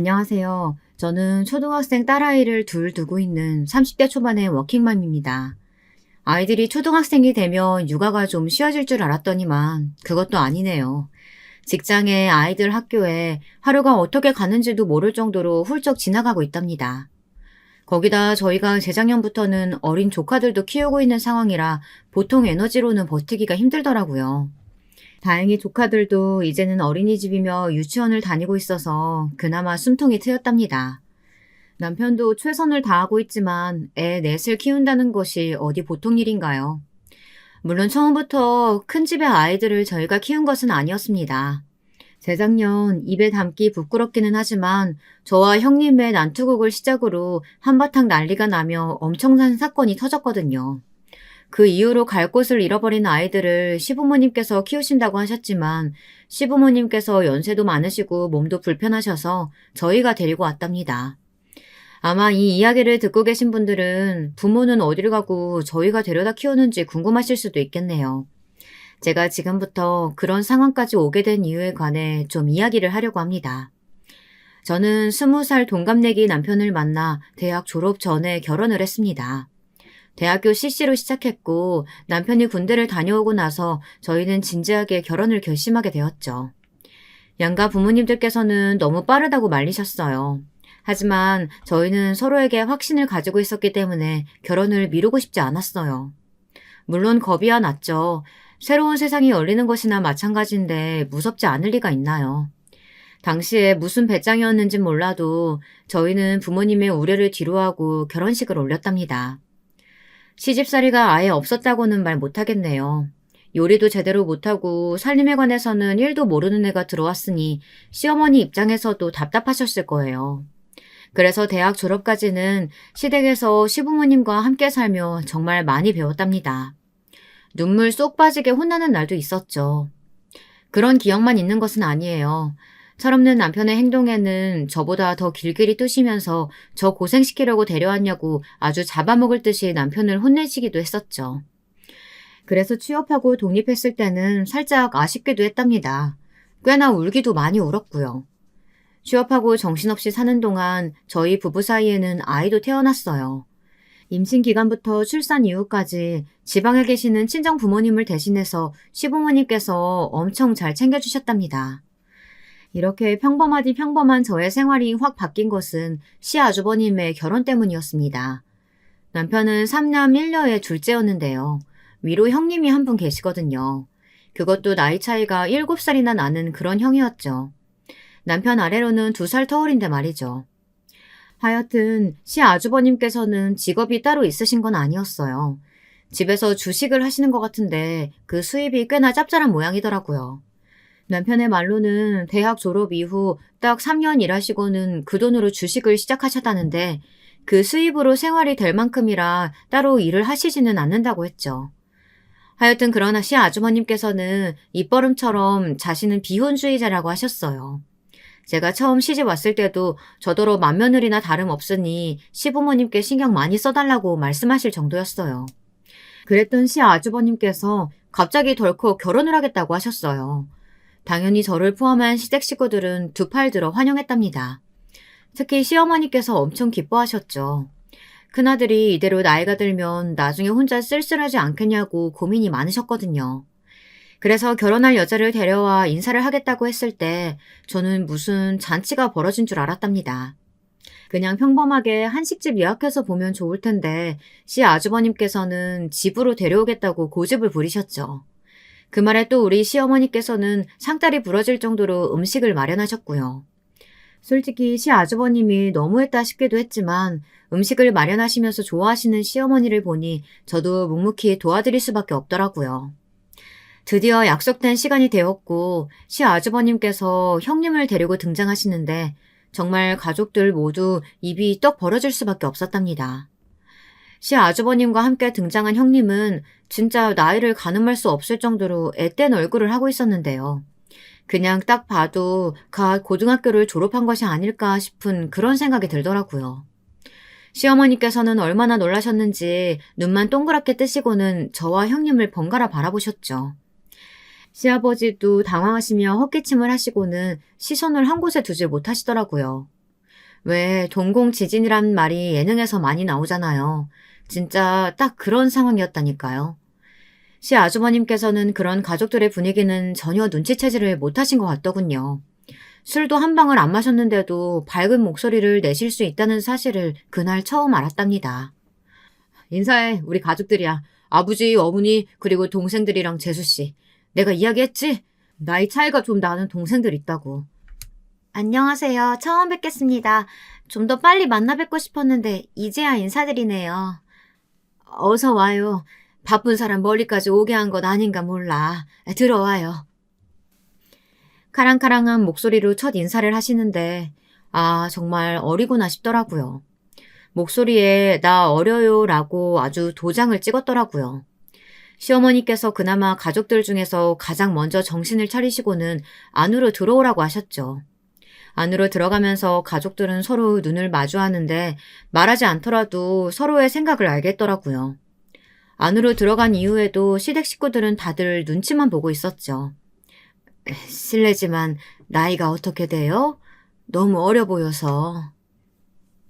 안녕하세요. 저는 초등학생 딸아이를 둘 두고 있는 30대 초반의 워킹맘입니다. 아이들이 초등학생이 되면 육아가 좀 쉬워질 줄 알았더니만 그것도 아니네요. 직장에 아이들 학교에 하루가 어떻게 가는지도 모를 정도로 훌쩍 지나가고 있답니다. 거기다 저희가 재작년부터는 어린 조카들도 키우고 있는 상황이라 보통 에너지로는 버티기가 힘들더라고요. 다행히 조카들도 이제는 어린이집이며 유치원을 다니고 있어서 그나마 숨통이 트였답니다. 남편도 최선을 다하고 있지만 애 넷을 키운다는 것이 어디 보통 일인가요? 물론 처음부터 큰 집의 아이들을 저희가 키운 것은 아니었습니다. 재작년 입에 담기 부끄럽기는 하지만 저와 형님의 난투극을 시작으로 한바탕 난리가 나며 엄청난 사건이 터졌거든요. 그 이후로 갈 곳을 잃어버린 아이들을 시부모님께서 키우신다고 하셨지만 시부모님께서 연세도 많으시고 몸도 불편하셔서 저희가 데리고 왔답니다. 아마 이 이야기를 듣고 계신 분들은 부모는 어디를 가고 저희가 데려다 키우는지 궁금하실 수도 있겠네요. 제가 지금부터 그런 상황까지 오게 된 이유에 관해 좀 이야기를 하려고 합니다. 저는 20살 동갑내기 남편을 만나 대학 졸업 전에 결혼을 했습니다. 대학교 CC로 시작했고 남편이 군대를 다녀오고 나서 저희는 진지하게 결혼을 결심하게 되었죠. 양가 부모님들께서는 너무 빠르다고 말리셨어요. 하지만 저희는 서로에게 확신을 가지고 있었기 때문에 결혼을 미루고 싶지 않았어요. 물론 겁이야 났죠. 새로운 세상이 열리는 것이나 마찬가지인데 무섭지 않을 리가 있나요? 당시에 무슨 배짱이었는진 몰라도 저희는 부모님의 우려를 뒤로하고 결혼식을 올렸답니다. 시집살이가 아예 없었다고는 말 못하겠네요. 요리도 제대로 못하고 살림에 관해서는 1도 모르는 애가 들어왔으니 시어머니 입장에서도 답답하셨을 거예요. 그래서 대학 졸업까지는 시댁에서 시부모님과 함께 살며 정말 많이 배웠답니다. 눈물 쏙 빠지게 혼나는 날도 있었죠. 그런 기억만 있는 것은 아니에요. 철없는 남편의 행동에는 저보다 더 길길이 뜨시면서 저 고생시키려고 데려왔냐고 아주 잡아먹을 듯이 남편을 혼내시기도 했었죠. 그래서 취업하고 독립했을 때는 살짝 아쉽기도 했답니다. 꽤나 울기도 많이 울었고요. 취업하고 정신없이 사는 동안 저희 부부 사이에는 아이도 태어났어요. 임신 기간부터 출산 이후까지 지방에 계시는 친정 부모님을 대신해서 시부모님께서 엄청 잘 챙겨주셨답니다. 이렇게 평범하디 평범한 저의 생활이 확 바뀐 것은 시아주버님의 결혼 때문이었습니다. 남편은 3남 1녀의 둘째였는데요. 위로 형님이 한 분 계시거든요. 그것도 나이 차이가 7살이나 나는 그런 형이었죠. 남편 아래로는 2살 터울인데 말이죠. 하여튼 시아주버님께서는 직업이 따로 있으신 건 아니었어요. 집에서 주식을 하시는 것 같은데 그 수입이 꽤나 짭짤한 모양이더라고요. 남편의 말로는 대학 졸업 이후 딱 3년 일하시고는 그 돈으로 주식을 시작하셨다는데 그 수입으로 생활이 될 만큼이라 따로 일을 하시지는 않는다고 했죠. 하여튼 그러나 시아주머님께서는 입버릇처럼 자신은 비혼주의자라고 하셨어요. 제가 처음 시집 왔을 때도 저더러 맏며느리나 다름없으니 시부모님께 신경 많이 써달라고 말씀하실 정도였어요. 그랬던 시아주버님께서 갑자기 덜컥 결혼을 하겠다고 하셨어요. 당연히 저를 포함한 시댁 식구들은 두 팔 들어 환영했답니다. 특히 시어머니께서 엄청 기뻐하셨죠. 큰아들이 이대로 나이가 들면 나중에 혼자 쓸쓸하지 않겠냐고 고민이 많으셨거든요. 그래서 결혼할 여자를 데려와 인사를 하겠다고 했을 때 저는 무슨 잔치가 벌어진 줄 알았답니다. 그냥 평범하게 한식집 예약해서 보면 좋을 텐데 시아주버님께서는 집으로 데려오겠다고 고집을 부리셨죠. 그 말에 또 우리 시어머니께서는 상다리 부러질 정도로 음식을 마련하셨고요. 솔직히 시아주버님이 너무했다 싶기도 했지만 음식을 마련하시면서 좋아하시는 시어머니를 보니 저도 묵묵히 도와드릴 수밖에 없더라고요. 드디어 약속된 시간이 되었고 시아주버님께서 형님을 데리고 등장하시는데 정말 가족들 모두 입이 떡 벌어질 수밖에 없었답니다. 시아주버님과 함께 등장한 형님은 진짜 나이를 가늠할 수 없을 정도로 앳된 얼굴을 하고 있었는데요. 그냥 딱 봐도 갓 고등학교를 졸업한 것이 아닐까 싶은 그런 생각이 들더라고요. 시어머니께서는 얼마나 놀라셨는지 눈만 동그랗게 뜨시고는 저와 형님을 번갈아 바라보셨죠. 시아버지도 당황하시며 헛기침을 하시고는 시선을 한 곳에 두질 못하시더라고요. 왜 동공지진이란 말이 예능에서 많이 나오잖아요. 진짜 딱 그런 상황이었다니까요. 시아주버님께서는 그런 가족들의 분위기는 전혀 눈치채지를 못하신 것 같더군요. 술도 한 방울 안 마셨는데도 밝은 목소리를 내실 수 있다는 사실을 그날 처음 알았답니다. 인사해, 우리 가족들이야. 아버지, 어머니, 그리고 동생들이랑 재수씨. 내가 이야기했지? 나이 차이가 좀 나는 동생들 있다고. 안녕하세요. 처음 뵙겠습니다. 좀 더 빨리 만나 뵙고 싶었는데 이제야 인사드리네요. 어서 와요. 바쁜 사람 멀리까지 오게 한 건 아닌가 몰라. 들어와요. 카랑카랑한 목소리로 첫 인사를 하시는데 정말 어리구나 싶더라고요. 목소리에 나 어려요 라고 아주 도장을 찍었더라고요. 시어머니께서 그나마 가족들 중에서 가장 먼저 정신을 차리시고는 안으로 들어오라고 하셨죠. 안으로 들어가면서 가족들은 서로 눈을 마주하는데 말하지 않더라도 서로의 생각을 알겠더라고요. 안으로 들어간 이후에도 시댁 식구들은 다들 눈치만 보고 있었죠. 실례지만 나이가 어떻게 돼요? 너무 어려 보여서.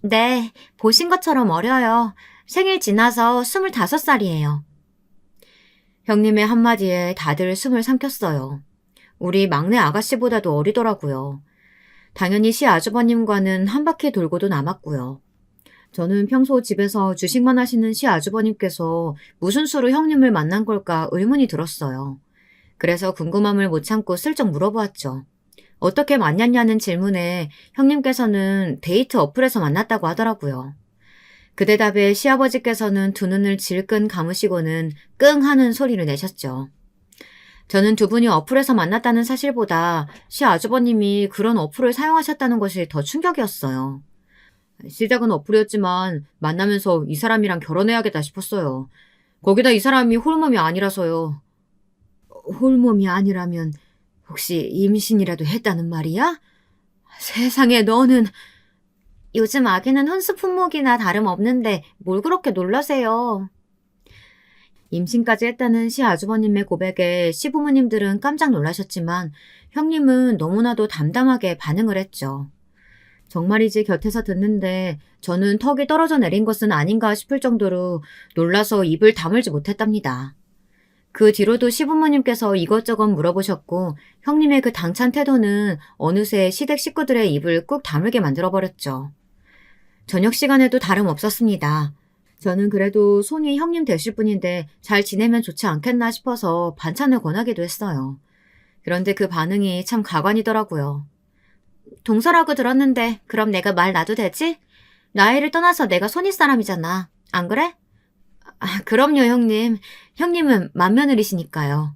네, 보신 것처럼 어려요. 생일 지나서 25살이에요. 형님의 한마디에 다들 숨을 삼켰어요. 우리 막내 아가씨보다도 어리더라고요. 당연히 시아주버님과는 한 바퀴 돌고도 남았고요. 저는 평소 집에서 주식만 하시는 시아주버님께서 무슨 수로 형님을 만난 걸까 의문이 들었어요. 그래서 궁금함을 못 참고 슬쩍 물어보았죠. 어떻게 만났냐는 질문에 형님께서는 데이트 어플에서 만났다고 하더라고요. 그 대답에 시아버지께서는 두 눈을 질끈 감으시고는 끙 하는 소리를 내셨죠. 저는 두 분이 어플에서 만났다는 사실보다 시아주버님이 그런 어플을 사용하셨다는 것이 더 충격이었어요. 시작은 어플이었지만 만나면서 이 사람이랑 결혼해야겠다 싶었어요. 거기다 이 사람이 홀몸이 아니라서요. 홀몸이 아니라면 혹시 임신이라도 했다는 말이야? 세상에 너는... 요즘 아기는 혼수 품목이나 다름없는데 뭘 그렇게 놀라세요. 임신까지 했다는 시아주버님의 고백에 시부모님들은 깜짝 놀라셨지만 형님은 너무나도 담담하게 반응을 했죠. 정말이지 곁에서 듣는데 저는 턱이 떨어져 내린 것은 아닌가 싶을 정도로 놀라서 입을 다물지 못했답니다. 그 뒤로도 시부모님께서 이것저것 물어보셨고 형님의 그 당찬 태도는 어느새 시댁 식구들의 입을 꾹 다물게 만들어버렸죠. 저녁 시간에도 다름없었습니다. 저는 그래도 손이 형님 되실 분인데 잘 지내면 좋지 않겠나 싶어서 반찬을 권하기도 했어요. 그런데 그 반응이 참 가관이더라고요. 동서라고 들었는데 그럼 내가 말 놔도 되지? 나이를 떠나서 내가 손윗 사람이잖아. 안 그래? 그럼요, 형님. 형님은 맏며느리시니까요.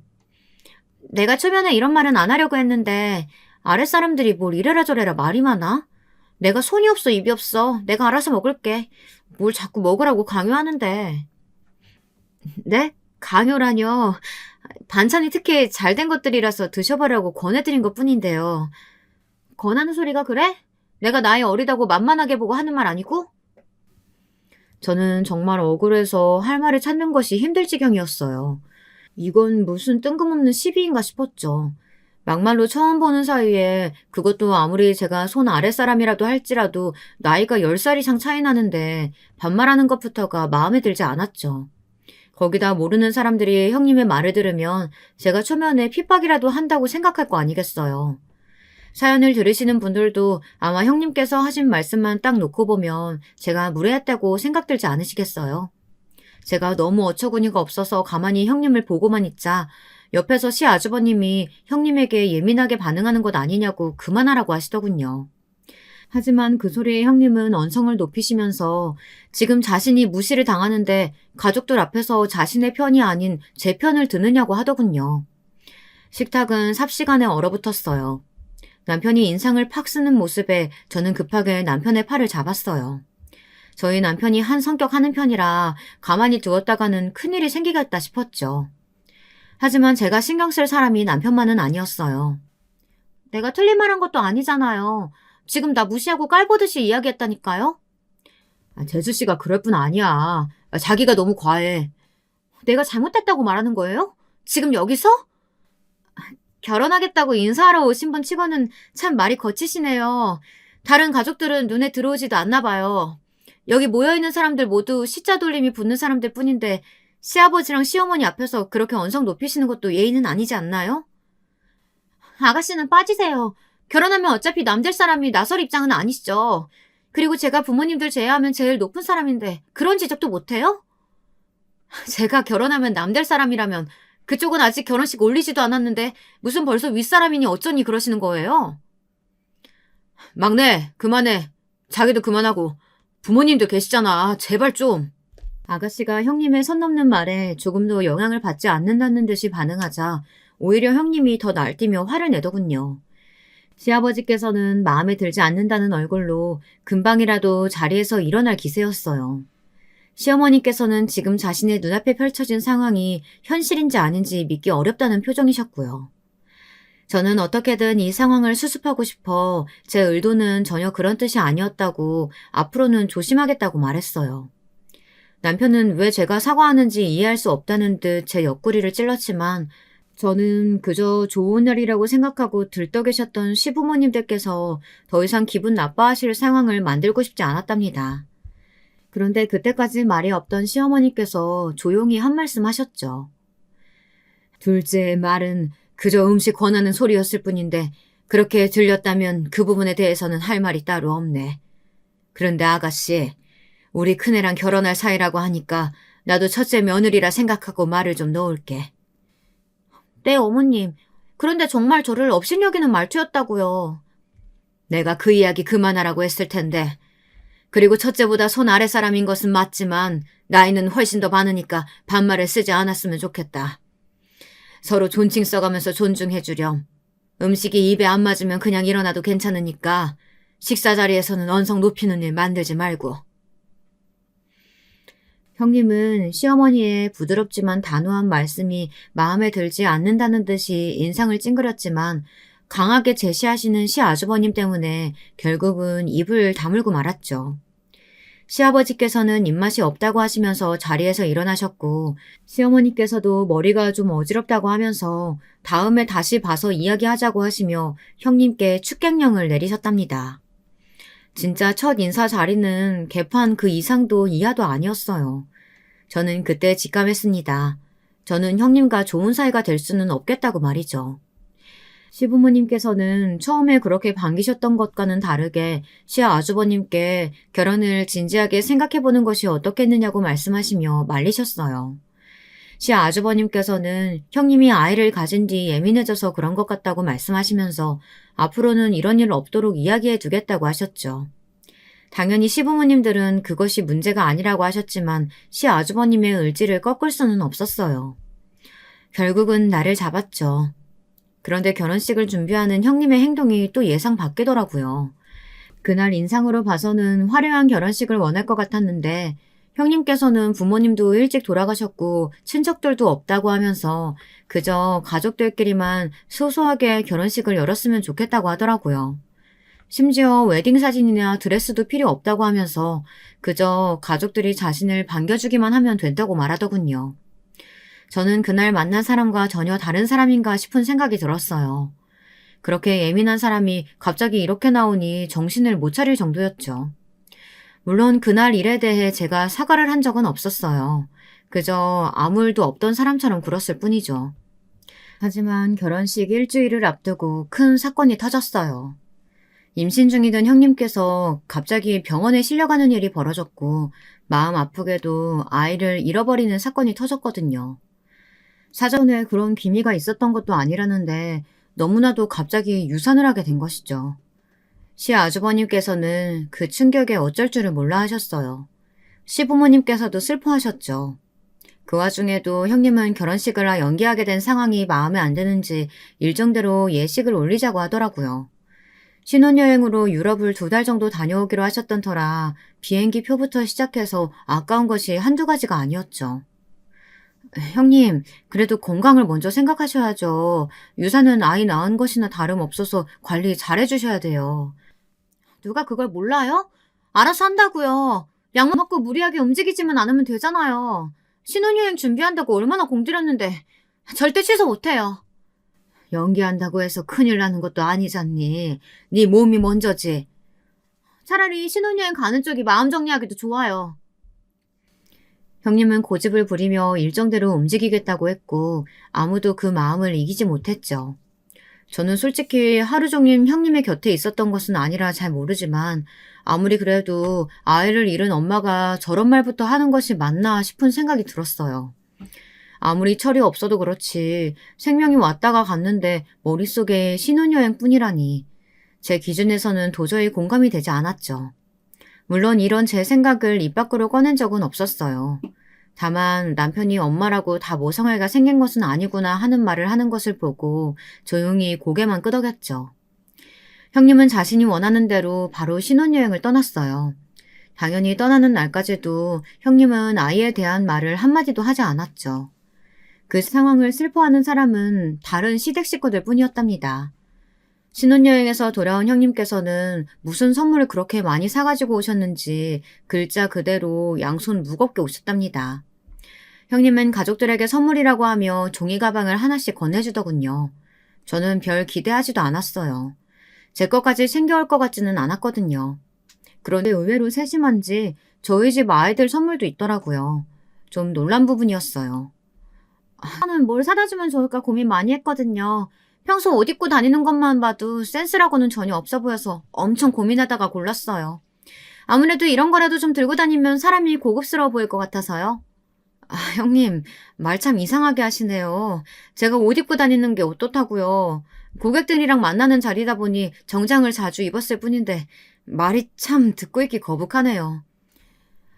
내가 초면에 이런 말은 안 하려고 했는데 아랫사람들이 뭘 이래라 저래라 말이 많아? 내가 손이 없어 입이 없어. 내가 알아서 먹을게. 뭘 자꾸 먹으라고 강요하는데. 네? 강요라뇨. 반찬이 특히 잘된 것들이라서 드셔보라고 권해드린 것뿐인데요. 권하는 소리가 그래? 내가 나이 어리다고 만만하게 보고 하는 말 아니고? 저는 정말 억울해서 할 말을 찾는 것이 힘들 지경이었어요. 이건 무슨 뜬금없는 시비인가 싶었죠. 막말로 처음 보는 사이에 그것도 아무리 제가 손 아랫사람이라도 할지라도 나이가 10살 이상 차이 나는데 반말하는 것부터가 마음에 들지 않았죠. 거기다 모르는 사람들이 형님의 말을 들으면 제가 초면에 핍박이라도 한다고 생각할 거 아니겠어요. 사연을 들으시는 분들도 아마 형님께서 하신 말씀만 딱 놓고 보면 제가 무례했다고 생각들지 않으시겠어요? 제가 너무 어처구니가 없어서 가만히 형님을 보고만 있자 옆에서 시아주버님이 형님에게 예민하게 반응하는 것 아니냐고 그만하라고 하시더군요. 하지만 그 소리에 형님은 언성을 높이시면서 지금 자신이 무시를 당하는데 가족들 앞에서 자신의 편이 아닌 제 편을 드느냐고 하더군요. 식탁은 삽시간에 얼어붙었어요. 남편이 인상을 팍 쓰는 모습에 저는 급하게 남편의 팔을 잡았어요. 저희 남편이 한 성격 하는 편이라 가만히 두었다가는 큰일이 생기겠다 싶었죠. 하지만 제가 신경 쓸 사람이 남편만은 아니었어요. 내가 틀린 말 한 것도 아니잖아요. 지금 나 무시하고 깔보듯이 이야기했다니까요? 재수씨가 그럴 뿐 아니야. 자기가 너무 과해. 내가 잘못했다고 말하는 거예요? 지금 여기서? 결혼하겠다고 인사하러 오신 분 치고는 참 말이 거치시네요. 다른 가족들은 눈에 들어오지도 않나 봐요. 여기 모여있는 사람들 모두 시자 돌림이 붙는 사람들 뿐인데 시아버지랑 시어머니 앞에서 그렇게 언성 높이시는 것도 예의는 아니지 않나요? 아가씨는 빠지세요. 결혼하면 어차피 남들 사람이 나설 입장은 아니시죠. 그리고 제가 부모님들 제외하면 제일 높은 사람인데 그런 지적도 못해요? 제가 결혼하면 남들 사람이라면 그쪽은 아직 결혼식 올리지도 않았는데 무슨 벌써 윗사람이니 어쩌니 그러시는 거예요? 막내, 그만해. 자기도 그만하고. 부모님도 계시잖아. 제발 좀. 아가씨가 형님의 선 넘는 말에 조금도 영향을 받지 않는다는 듯이 반응하자 오히려 형님이 더 날뛰며 화를 내더군요. 시아버지께서는 마음에 들지 않는다는 얼굴로 금방이라도 자리에서 일어날 기세였어요. 시어머니께서는 지금 자신의 눈앞에 펼쳐진 상황이 현실인지 아닌지 믿기 어렵다는 표정이셨고요. 저는 어떻게든 이 상황을 수습하고 싶어 제 의도는 전혀 그런 뜻이 아니었다고 앞으로는 조심하겠다고 말했어요. 남편은 왜 제가 사과하는지 이해할 수 없다는 듯 제 옆구리를 찔렀지만 저는 그저 좋은 날이라고 생각하고 들떠 계셨던 시부모님들께서 더 이상 기분 나빠하실 상황을 만들고 싶지 않았답니다. 그런데 그때까지 말이 없던 시어머니께서 조용히 한 말씀 하셨죠. 둘째의 말은 그저 음식 권하는 소리였을 뿐인데 그렇게 들렸다면 그 부분에 대해서는 할 말이 따로 없네. 그런데 아가씨, 우리 큰애랑 결혼할 사이라고 하니까 나도 첫째 며느리라 생각하고 말을 좀 넣을게. 네, 어머님. 그런데 정말 저를 업신여기는 말투였다고요. 내가 그 이야기 그만하라고 했을 텐데. 그리고 첫째보다 손 아래 사람인 것은 맞지만 나이는 훨씬 더 많으니까 반말을 쓰지 않았으면 좋겠다. 서로 존칭 써가면서 존중해주렴. 음식이 입에 안 맞으면 그냥 일어나도 괜찮으니까 식사 자리에서는 언성 높이는 일 만들지 말고. 형님은 시어머니의 부드럽지만 단호한 말씀이 마음에 들지 않는다는 듯이 인상을 찡그렸지만 강하게 제시하시는 시아주버님 때문에 결국은 입을 다물고 말았죠. 시아버지께서는 입맛이 없다고 하시면서 자리에서 일어나셨고 시어머니께서도 머리가 좀 어지럽다고 하면서 다음에 다시 봐서 이야기하자고 하시며 형님께 축객령을 내리셨답니다. 진짜 첫 인사 자리는 개판 그 이상도 이하도 아니었어요. 저는 그때 직감했습니다. 저는 형님과 좋은 사이가 될 수는 없겠다고 말이죠. 시부모님께서는 처음에 그렇게 반기셨던 것과는 다르게 시아주버님께 결혼을 진지하게 생각해보는 것이 어떻겠느냐고 말씀하시며 말리셨어요. 시아주버님께서는 형님이 아이를 가진 뒤 예민해져서 그런 것 같다고 말씀하시면서 앞으로는 이런 일 없도록 이야기해 두겠다고 하셨죠. 당연히 시부모님들은 그것이 문제가 아니라고 하셨지만 시아주버님의 의지를 꺾을 수는 없었어요. 결국은 날을 잡았죠. 그런데 결혼식을 준비하는 형님의 행동이 또 예상 밖이더라고요. 그날 인상으로 봐서는 화려한 결혼식을 원할 것 같았는데 형님께서는 부모님도 일찍 돌아가셨고 친척들도 없다고 하면서 그저 가족들끼리만 소소하게 결혼식을 열었으면 좋겠다고 하더라고요. 심지어 웨딩 사진이나 드레스도 필요 없다고 하면서 그저 가족들이 자신을 반겨주기만 하면 된다고 말하더군요. 저는 그날 만난 사람과 전혀 다른 사람인가 싶은 생각이 들었어요. 그렇게 예민한 사람이 갑자기 이렇게 나오니 정신을 못 차릴 정도였죠. 물론 그날 일에 대해 제가 사과를 한 적은 없었어요. 그저 아무 일도 없던 사람처럼 굴었을 뿐이죠. 하지만 결혼식 일주일을 앞두고 큰 사건이 터졌어요. 임신 중이던 형님께서 갑자기 병원에 실려가는 일이 벌어졌고 마음 아프게도 아이를 잃어버리는 사건이 터졌거든요. 사전에 그런 기미가 있었던 것도 아니라는데 너무나도 갑자기 유산을 하게 된 것이죠. 시아주버님께서는 그 충격에 어쩔 줄을 몰라 하셨어요. 시부모님께서도 슬퍼하셨죠. 그 와중에도 형님은 결혼식을 연기하게 된 상황이 마음에 안 드는지 일정대로 예식을 올리자고 하더라고요. 신혼여행으로 유럽을 2달 정도 다녀오기로 하셨던 터라 비행기 표부터 시작해서 아까운 것이 한두 가지가 아니었죠. 형님, 그래도 건강을 먼저 생각하셔야죠. 유산은 아이 낳은 것이나 다름없어서 관리 잘해주셔야 돼요. 누가 그걸 몰라요? 알아서 한다고요. 약 먹고 무리하게 움직이지만 않으면 되잖아요. 신혼여행 준비한다고 얼마나 공들였는데 절대 취소 못해요. 연기한다고 해서 큰일 나는 것도 아니잖니. 네 몸이 먼저지. 차라리 신혼여행 가는 쪽이 마음 정리하기도 좋아요. 형님은 고집을 부리며 일정대로 움직이겠다고 했고 아무도 그 마음을 이기지 못했죠. 저는 솔직히 하루 종일 형님의 곁에 있었던 것은 아니라 잘 모르지만 아무리 그래도 아이를 잃은 엄마가 저런 말부터 하는 것이 맞나 싶은 생각이 들었어요. 아무리 철이 없어도 그렇지 생명이 왔다가 갔는데 머릿속에 신혼여행뿐이라니 제 기준에서는 도저히 공감이 되지 않았죠. 물론 이런 제 생각을 입 밖으로 꺼낸 적은 없었어요. 다만 남편이 엄마라고 다 모성애가 생긴 것은 아니구나 하는 말을 하는 것을 보고 조용히 고개만 끄덕였죠. 형님은 자신이 원하는 대로 바로 신혼여행을 떠났어요. 당연히 떠나는 날까지도 형님은 아이에 대한 말을 한마디도 하지 않았죠. 그 상황을 슬퍼하는 사람은 다른 시댁 식구들 뿐이었답니다. 신혼여행에서 돌아온 형님께서는 무슨 선물을 그렇게 많이 사가지고 오셨는지 글자 그대로 양손 무겁게 오셨답니다. 형님은 가족들에게 선물이라고 하며 종이 가방을 하나씩 건네주더군요. 저는 별 기대하지도 않았어요. 제 것까지 챙겨올 것 같지는 않았거든요. 그런데 의외로 세심한지 저희 집 아이들 선물도 있더라고요. 좀 놀란 부분이었어요. 저는 뭘 사다 주면 좋을까 고민 많이 했거든요. 평소 옷 입고 다니는 것만 봐도 센스라고는 전혀 없어 보여서 엄청 고민하다가 골랐어요. 아무래도 이런 거라도 좀 들고 다니면 사람이 고급스러워 보일 것 같아서요. 형님, 말 참 이상하게 하시네요. 제가 옷 입고 다니는 게 어떻다고요. 고객들이랑 만나는 자리다 보니 정장을 자주 입었을 뿐인데 말이 참 듣고 있기 거북하네요.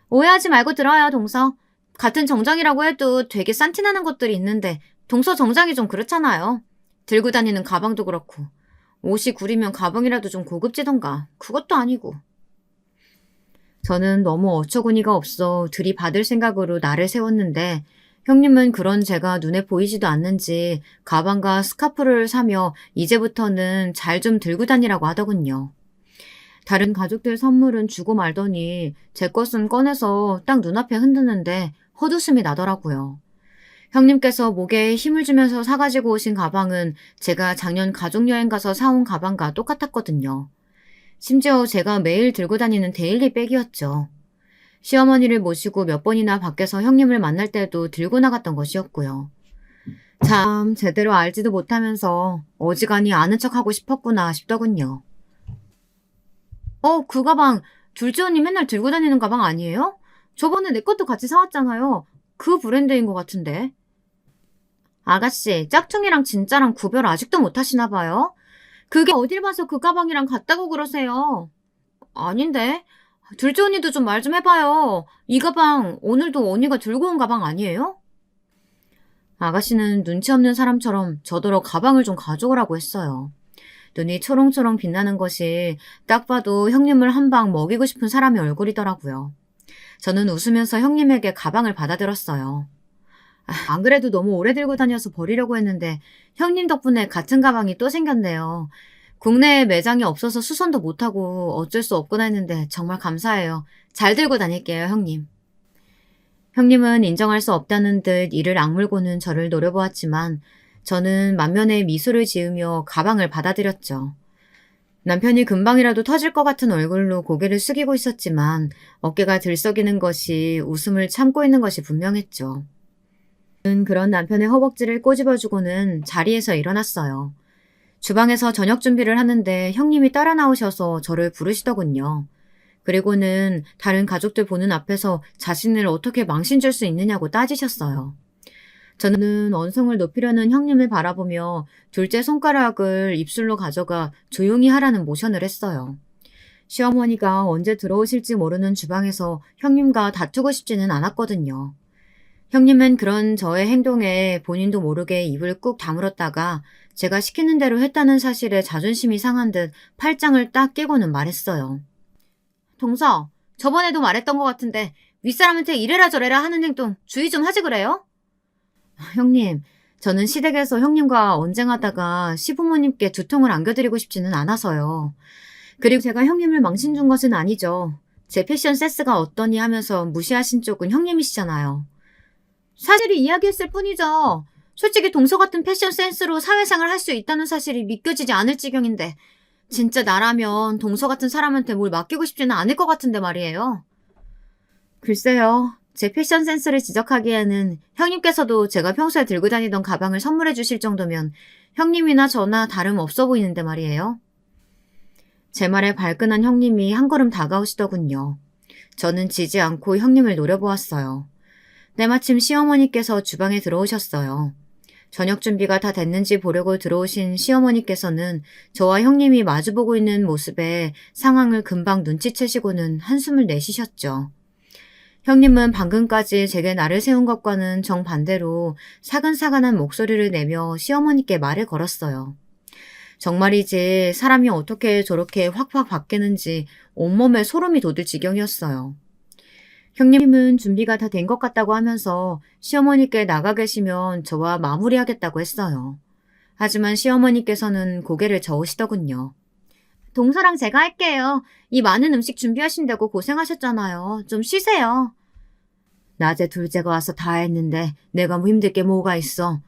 오해하지 말고 들어요, 동서. 같은 정장이라고 해도 되게 싼티나는 것들이 있는데 동서 정장이 좀 그렇잖아요. 들고 다니는 가방도 그렇고 옷이 구리면 가방이라도 좀 고급지던가 그것도 아니고. 저는 너무 어처구니가 없어 들이받을 생각으로 나를 세웠는데 형님은 그런 제가 눈에 보이지도 않는지 가방과 스카프를 사며 이제부터는 잘 좀 들고 다니라고 하더군요. 다른 가족들 선물은 주고 말더니 제 것은 꺼내서 딱 눈앞에 흔드는데 헛웃음이 나더라고요. 형님께서 목에 힘을 주면서 사가지고 오신 가방은 제가 작년 가족여행 가서 사온 가방과 똑같았거든요. 심지어 제가 매일 들고 다니는 데일리 백이었죠. 시어머니를 모시고 몇 번이나 밖에서 형님을 만날 때도 들고 나갔던 것이었고요. 참 제대로 알지도 못하면서 어지간히 아는 척하고 싶었구나 싶더군요. 그 가방 둘째 언니 맨날 들고 다니는 가방 아니에요? 저번에 내 것도 같이 사왔잖아요. 그 브랜드인 것 같은데. 아가씨, 짝퉁이랑 진짜랑 구별 아직도 못하시나 봐요? 그게 어딜 봐서 그 가방이랑 같다고 그러세요? 아닌데. 둘째 언니도 좀 말 좀 해봐요. 이 가방 오늘도 언니가 들고 온 가방 아니에요? 아가씨는 눈치 없는 사람처럼 저더러 가방을 좀 가져오라고 했어요. 눈이 초롱초롱 빛나는 것이 딱 봐도 형님을 한 방 먹이고 싶은 사람의 얼굴이더라고요. 저는 웃으면서 형님에게 가방을 받아들었어요. 안 그래도 너무 오래 들고 다녀서 버리려고 했는데 형님 덕분에 같은 가방이 또 생겼네요. 국내에 매장이 없어서 수선도 못하고 어쩔 수 없구나 했는데 정말 감사해요. 잘 들고 다닐게요, 형님. 형님은 인정할 수 없다는 듯 이를 악물고는 저를 노려보았지만 저는 만면에 미소를 지으며 가방을 받아들였죠. 남편이 금방이라도 터질 것 같은 얼굴로 고개를 숙이고 있었지만 어깨가 들썩이는 것이 웃음을 참고 있는 것이 분명했죠. 그런 남편의 허벅지를 꼬집어주고는 자리에서 일어났어요. 주방에서 저녁 준비를 하는데 형님이 따라 나오셔서 저를 부르시더군요. 그리고는 다른 가족들 보는 앞에서 자신을 어떻게 망신 줄 수 있느냐고 따지셨어요. 저는 언성을 높이려는 형님을 바라보며 둘째 손가락을 입술로 가져가 조용히 하라는 모션을 했어요. 시어머니가 언제 들어오실지 모르는 주방에서 형님과 다투고 싶지는 않았거든요. 형님은 그런 저의 행동에 본인도 모르게 입을 꾹 다물었다가 제가 시키는 대로 했다는 사실에 자존심이 상한 듯 팔짱을 딱 끼고는 말했어요. 동서, 저번에도 말했던 것 같은데 윗사람한테 이래라 저래라 하는 행동 주의 좀 하지 그래요? 형님, 저는 시댁에서 형님과 언쟁하다가 시부모님께 두통을 안겨드리고 싶지는 않아서요. 그리고 제가 형님을 망신 준 것은 아니죠. 제 패션 센스가 어떠니 하면서 무시하신 쪽은 형님이시잖아요. 사실이 이야기했을 뿐이죠. 솔직히 동서 같은 패션 센스로 사회생활 할 수 있다는 사실이 믿겨지지 않을 지경인데 진짜 나라면 동서 같은 사람한테 뭘 맡기고 싶지는 않을 것 같은데 말이에요. 글쎄요. 제 패션 센스를 지적하기에는 형님께서도 제가 평소에 들고 다니던 가방을 선물해 주실 정도면 형님이나 저나 다름없어 보이는데 말이에요. 제 말에 발끈한 형님이 한 걸음 다가오시더군요. 저는 지지 않고 형님을 노려보았어요. 때마침 시어머니께서 주방에 들어오셨어요. 저녁 준비가 다 됐는지 보려고 들어오신 시어머니께서는 저와 형님이 마주보고 있는 모습에 상황을 금방 눈치채시고는 한숨을 내쉬셨죠. 형님은 방금까지 제게 날을 세운 것과는 정반대로 사근사근한 목소리를 내며 시어머니께 말을 걸었어요. 정말이지 사람이 어떻게 저렇게 확확 바뀌는지 온몸에 소름이 돋을 지경이었어요. 형님은 준비가 다 된 것 같다고 하면서 시어머니께 나가 계시면 저와 마무리하겠다고 했어요. 하지만 시어머니께서는 고개를 저으시더군요. 동서랑 제가 할게요. 이 많은 음식 준비하신다고 고생하셨잖아요. 좀 쉬세요. 낮에 둘째가 와서 다 했는데 내가 뭐 힘들 게 뭐가 있어.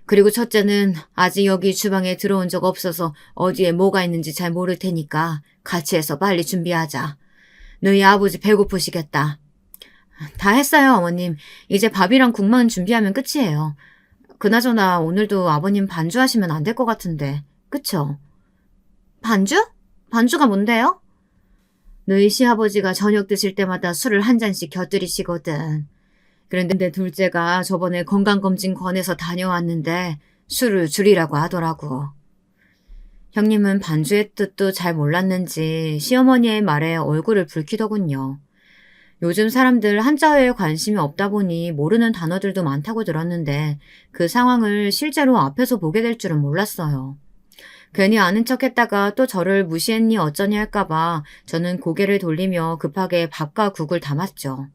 그리고 첫째는 아직 여기 주방에 들어온 적 없어서 어디에 뭐가 있는지 잘 모를 테니까 같이 해서 빨리 준비하자. 너희 아버지 배고프시겠다. 다 했어요, 어머님. 이제 밥이랑 국만 준비하면 끝이에요. 그나저나 오늘도 아버님 반주하시면 안 될 것 같은데. 그쵸? 반주? 반주가 뭔데요? 너희 시아버지가 저녁 드실 때마다 술을 한 잔씩 곁들이시거든. 그런데 둘째가 저번에 건강검진 권해서 다녀왔는데 술을 줄이라고 하더라고. 형님은 반주의 뜻도 잘 몰랐는지 시어머니의 말에 얼굴을 붉히더군요. 요즘 사람들 한자어에 관심이 없다 보니 모르는 단어들도 많다고 들었는데 그 상황을 실제로 앞에서 보게 될 줄은 몰랐어요. 괜히 아는 척했다가 또 저를 무시했니 어쩌니 할까봐 저는 고개를 돌리며 급하게 밥과 국을 담았죠.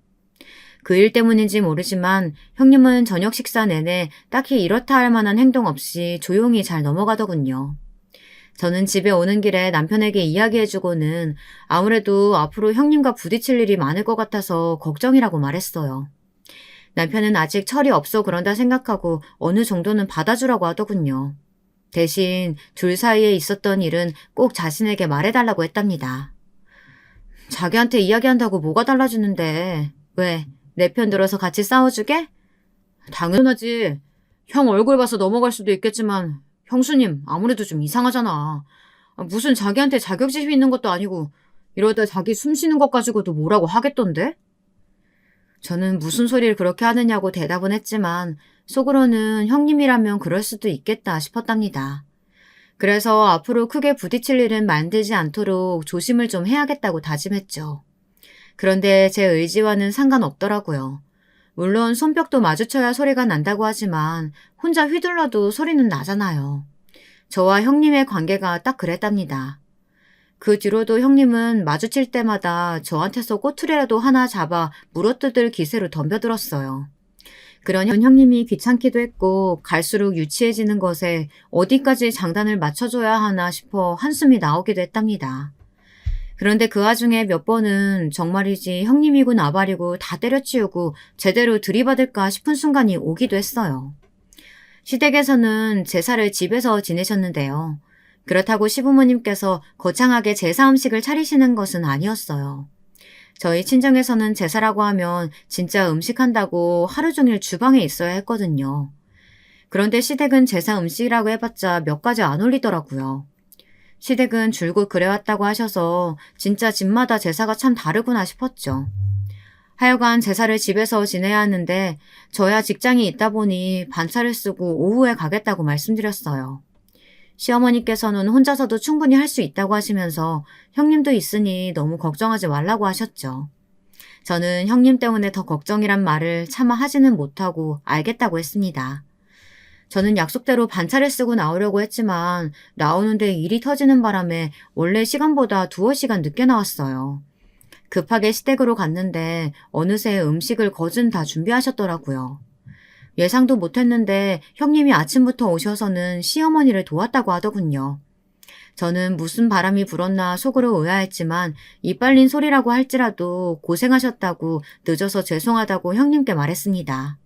그 일 때문인지 모르지만 형님은 저녁 식사 내내 딱히 이렇다 할 만한 행동 없이 조용히 잘 넘어가더군요. 저는 집에 오는 길에 남편에게 이야기해주고는 아무래도 앞으로 형님과 부딪힐 일이 많을 것 같아서 걱정이라고 말했어요. 남편은 아직 철이 없어 그런다 생각하고 어느 정도는 받아주라고 하더군요. 대신 둘 사이에 있었던 일은 꼭 자신에게 말해달라고 했답니다. 자기한테 이야기한다고 뭐가 달라지는데 왜 내 편 들어서 같이 싸워주게? 당연하지. 형 얼굴 봐서 넘어갈 수도 있겠지만 형수님 아무래도 좀 이상하잖아. 무슨 자기한테 자격지심 있는 것도 아니고 이러다 자기 숨 쉬는 것 가지고도 뭐라고 하겠던데? 저는 무슨 소리를 그렇게 하느냐고 대답은 했지만 속으로는 형님이라면 그럴 수도 있겠다 싶었답니다. 그래서 앞으로 크게 부딪힐 일은 만들지 않도록 조심을 좀 해야겠다고 다짐했죠. 그런데 제 의지와는 상관없더라고요. 물론 손뼉도 마주쳐야 소리가 난다고 하지만 혼자 휘둘러도 소리는 나잖아요. 저와 형님의 관계가 딱 그랬답니다. 그 뒤로도 형님은 마주칠 때마다 저한테서 꼬투리라도 하나 잡아 물어뜯을 기세로 덤벼들었어요. 그런 형님이 귀찮기도 했고 갈수록 유치해지는 것에 어디까지 장단을 맞춰줘야 하나 싶어 한숨이 나오기도 했답니다. 그런데 그 와중에 몇 번은 정말이지 형님이고 나발이고 다 때려치우고 제대로 들이받을까 싶은 순간이 오기도 했어요. 시댁에서는 제사를 집에서 지내셨는데요. 그렇다고 시부모님께서 거창하게 제사 음식을 차리시는 것은 아니었어요. 저희 친정에서는 제사라고 하면 진짜 음식한다고 하루 종일 주방에 있어야 했거든요. 그런데 시댁은 제사 음식이라고 해봤자 몇 가지 안 올리더라고요. 시댁은 줄곧 그래왔다고 하셔서 진짜 집마다 제사가 참 다르구나 싶었죠. 하여간 제사를 집에서 지내야 하는데 저야 직장이 있다 보니 반차를 쓰고 오후에 가겠다고 말씀드렸어요. 시어머니께서는 혼자서도 충분히 할 수 있다고 하시면서 형님도 있으니 너무 걱정하지 말라고 하셨죠. 저는 형님 때문에 더 걱정이란 말을 차마 하지는 못하고 알겠다고 했습니다. 저는 약속대로 반차를 쓰고 나오려고 했지만 나오는데 일이 터지는 바람에 원래 시간보다 두어 시간 늦게 나왔어요. 급하게 시댁으로 갔는데 어느새 음식을 거진 다 준비하셨더라고요. 예상도 못했는데 형님이 아침부터 오셔서는 시어머니를 도왔다고 하더군요. 저는 무슨 바람이 불었나 속으로 의아했지만 이빨린 소리라고 할지라도 고생하셨다고 늦어서 죄송하다고 형님께 말했습니다.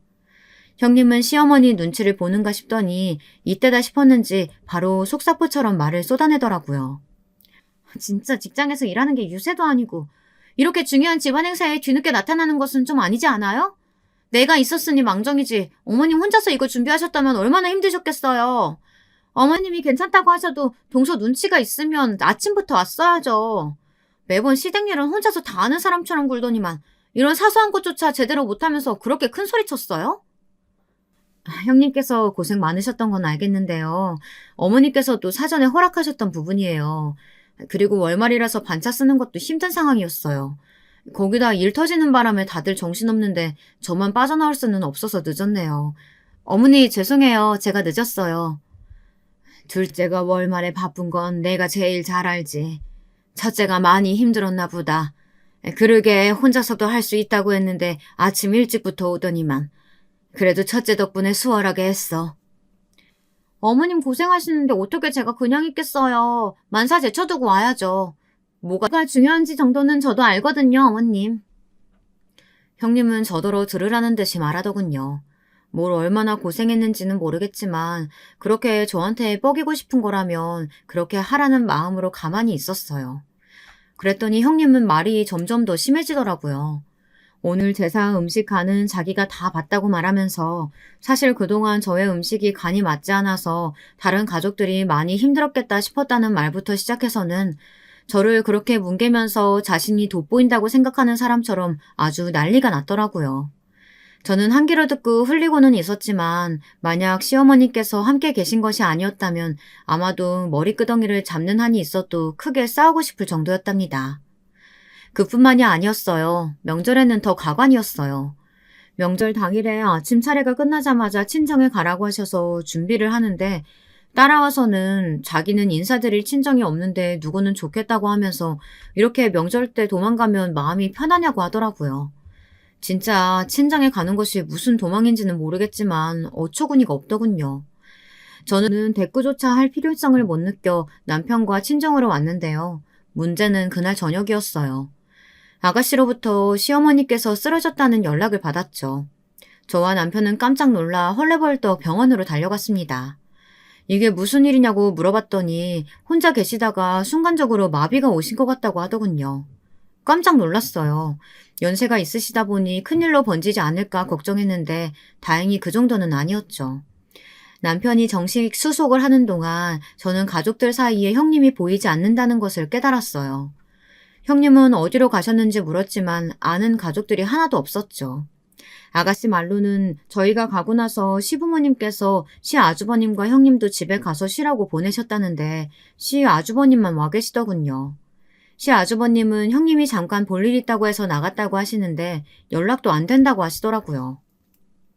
형님은 시어머니 눈치를 보는가 싶더니 이때다 싶었는지 바로 속사포처럼 말을 쏟아내더라고요. 진짜 직장에서 일하는 게 유세도 아니고 이렇게 중요한 집안 행사에 뒤늦게 나타나는 것은 좀 아니지 않아요? 내가 있었으니 망정이지 어머님 혼자서 이거 준비하셨다면 얼마나 힘드셨겠어요. 어머님이 괜찮다고 하셔도 동서 눈치가 있으면 아침부터 왔어야죠. 매번 시댁일은 혼자서 다 아는 사람처럼 굴더니만 이런 사소한 것조차 제대로 못하면서 그렇게 큰 소리 쳤어요? 형님께서 고생 많으셨던 건 알겠는데요. 어머니께서도 사전에 허락하셨던 부분이에요. 그리고 월말이라서 반차 쓰는 것도 힘든 상황이었어요. 거기다 일 터지는 바람에 다들 정신없는데 저만 빠져나올 수는 없어서 늦었네요. 어머니 죄송해요. 제가 늦었어요. 둘째가 월말에 바쁜 건 내가 제일 잘 알지. 첫째가 많이 힘들었나 보다. 그러게 혼자서도 할 수 있다고 했는데 아침 일찍부터 오더니만. 그래도 첫째 덕분에 수월하게 했어. 어머님 고생하시는데 어떻게 제가 그냥 있겠어요. 만사 제쳐두고 와야죠. 뭐가 중요한지 정도는 저도 알거든요, 어머님. 형님은 저더러 들으라는 듯이 말하더군요. 뭘 얼마나 고생했는지는 모르겠지만 그렇게 저한테 뻐기고 싶은 거라면 그렇게 하라는 마음으로 가만히 있었어요. 그랬더니 형님은 말이 점점 더 심해지더라고요. 오늘 제사 음식 간은 자기가 다 봤다고 말하면서 사실 그동안 저의 음식이 간이 맞지 않아서 다른 가족들이 많이 힘들었겠다 싶었다는 말부터 시작해서는 저를 그렇게 뭉개면서 자신이 돋보인다고 생각하는 사람처럼 아주 난리가 났더라고요. 저는 한 귀로 듣고 흘리고는 있었지만 만약 시어머니께서 함께 계신 것이 아니었다면 아마도 머리끄덩이를 잡는 한이 있어도 크게 싸우고 싶을 정도였답니다. 그뿐만이 아니었어요. 명절에는 더 가관이었어요. 명절 당일에 아침 차례가 끝나자마자 친정에 가라고 하셔서 준비를 하는데 따라와서는 자기는 인사드릴 친정이 없는데 누구는 좋겠다고 하면서 이렇게 명절 때 도망가면 마음이 편하냐고 하더라고요. 진짜 친정에 가는 것이 무슨 도망인지는 모르겠지만 어처구니가 없더군요. 저는 대꾸조차 할 필요성을 못 느껴 남편과 친정으로 왔는데요. 문제는 그날 저녁이었어요. 아가씨로부터 시어머니께서 쓰러졌다는 연락을 받았죠. 저와 남편은 깜짝 놀라 헐레벌떡 병원으로 달려갔습니다. 이게 무슨 일이냐고 물어봤더니 혼자 계시다가 순간적으로 마비가 오신 것 같다고 하더군요. 깜짝 놀랐어요. 연세가 있으시다 보니 큰일로 번지지 않을까 걱정했는데 다행히 그 정도는 아니었죠. 남편이 정식 수속을 하는 동안 저는 가족들 사이에 형님이 보이지 않는다는 것을 깨달았어요. 형님은 어디로 가셨는지 물었지만 아는 가족들이 하나도 없었죠. 아가씨 말로는 저희가 가고 나서 시부모님께서 시아주버님과 형님도 집에 가서 쉬라고 보내셨다는데 시아주버님만 와 계시더군요. 시아주버님은 형님이 잠깐 볼 일 있다고 해서 나갔다고 하시는데 연락도 안 된다고 하시더라고요.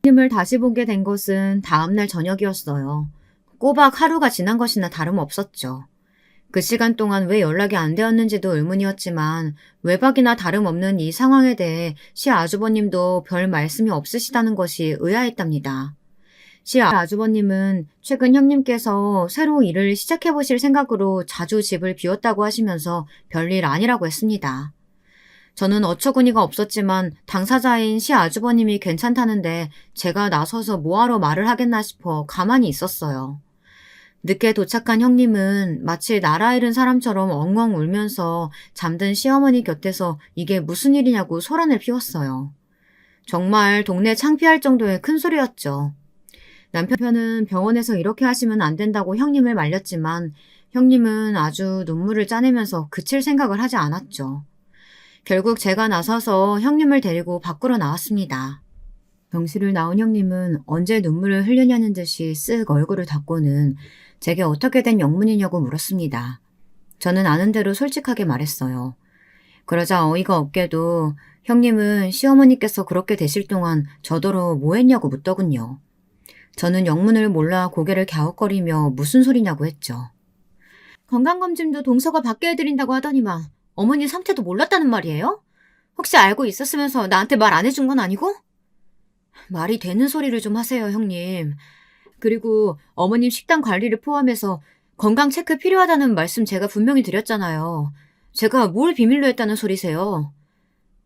형님을 다시 보게 된 것은 다음날 저녁이었어요. 꼬박 하루가 지난 것이나 다름없었죠. 그 시간 동안 왜 연락이 안 되었는지도 의문이었지만 외박이나 다름없는 이 상황에 대해 시아주버님도 별 말씀이 없으시다는 것이 의아했답니다. 시아주버님은 최근 형님께서 새로 일을 시작해보실 생각으로 자주 집을 비웠다고 하시면서 별일 아니라고 했습니다. 저는 어처구니가 없었지만 당사자인 시아주버님이 괜찮다는데 제가 나서서 뭐하러 말을 하겠나 싶어 가만히 있었어요. 늦게 도착한 형님은 마치 나라 잃은 사람처럼 엉엉 울면서 잠든 시어머니 곁에서 이게 무슨 일이냐고 소란을 피웠어요. 정말 동네 창피할 정도의 큰 소리였죠. 남편은 병원에서 이렇게 하시면 안 된다고 형님을 말렸지만 형님은 아주 눈물을 짜내면서 그칠 생각을 하지 않았죠. 결국 제가 나서서 형님을 데리고 밖으로 나왔습니다. 병실을 나온 형님은 언제 눈물을 흘리냐는 듯이 쓱 얼굴을 닦고는 제게 어떻게 된 영문이냐고 물었습니다. 저는 아는 대로 솔직하게 말했어요. 그러자 어이가 없게도 형님은 시어머니께서 그렇게 되실 동안 저더러 뭐 했냐고 묻더군요. 저는 영문을 몰라 고개를 갸웃거리며 무슨 소리냐고 했죠. 건강검진도 동서가 받게 해드린다고 하더니만 어머니 상태도 몰랐다는 말이에요? 혹시 알고 있었으면서 나한테 말 안 해준 건 아니고? 말이 되는 소리를 좀 하세요, 형님. 그리고 어머님 식단 관리를 포함해서 건강 체크 필요하다는 말씀 제가 분명히 드렸잖아요. 제가 뭘 비밀로 했다는 소리세요?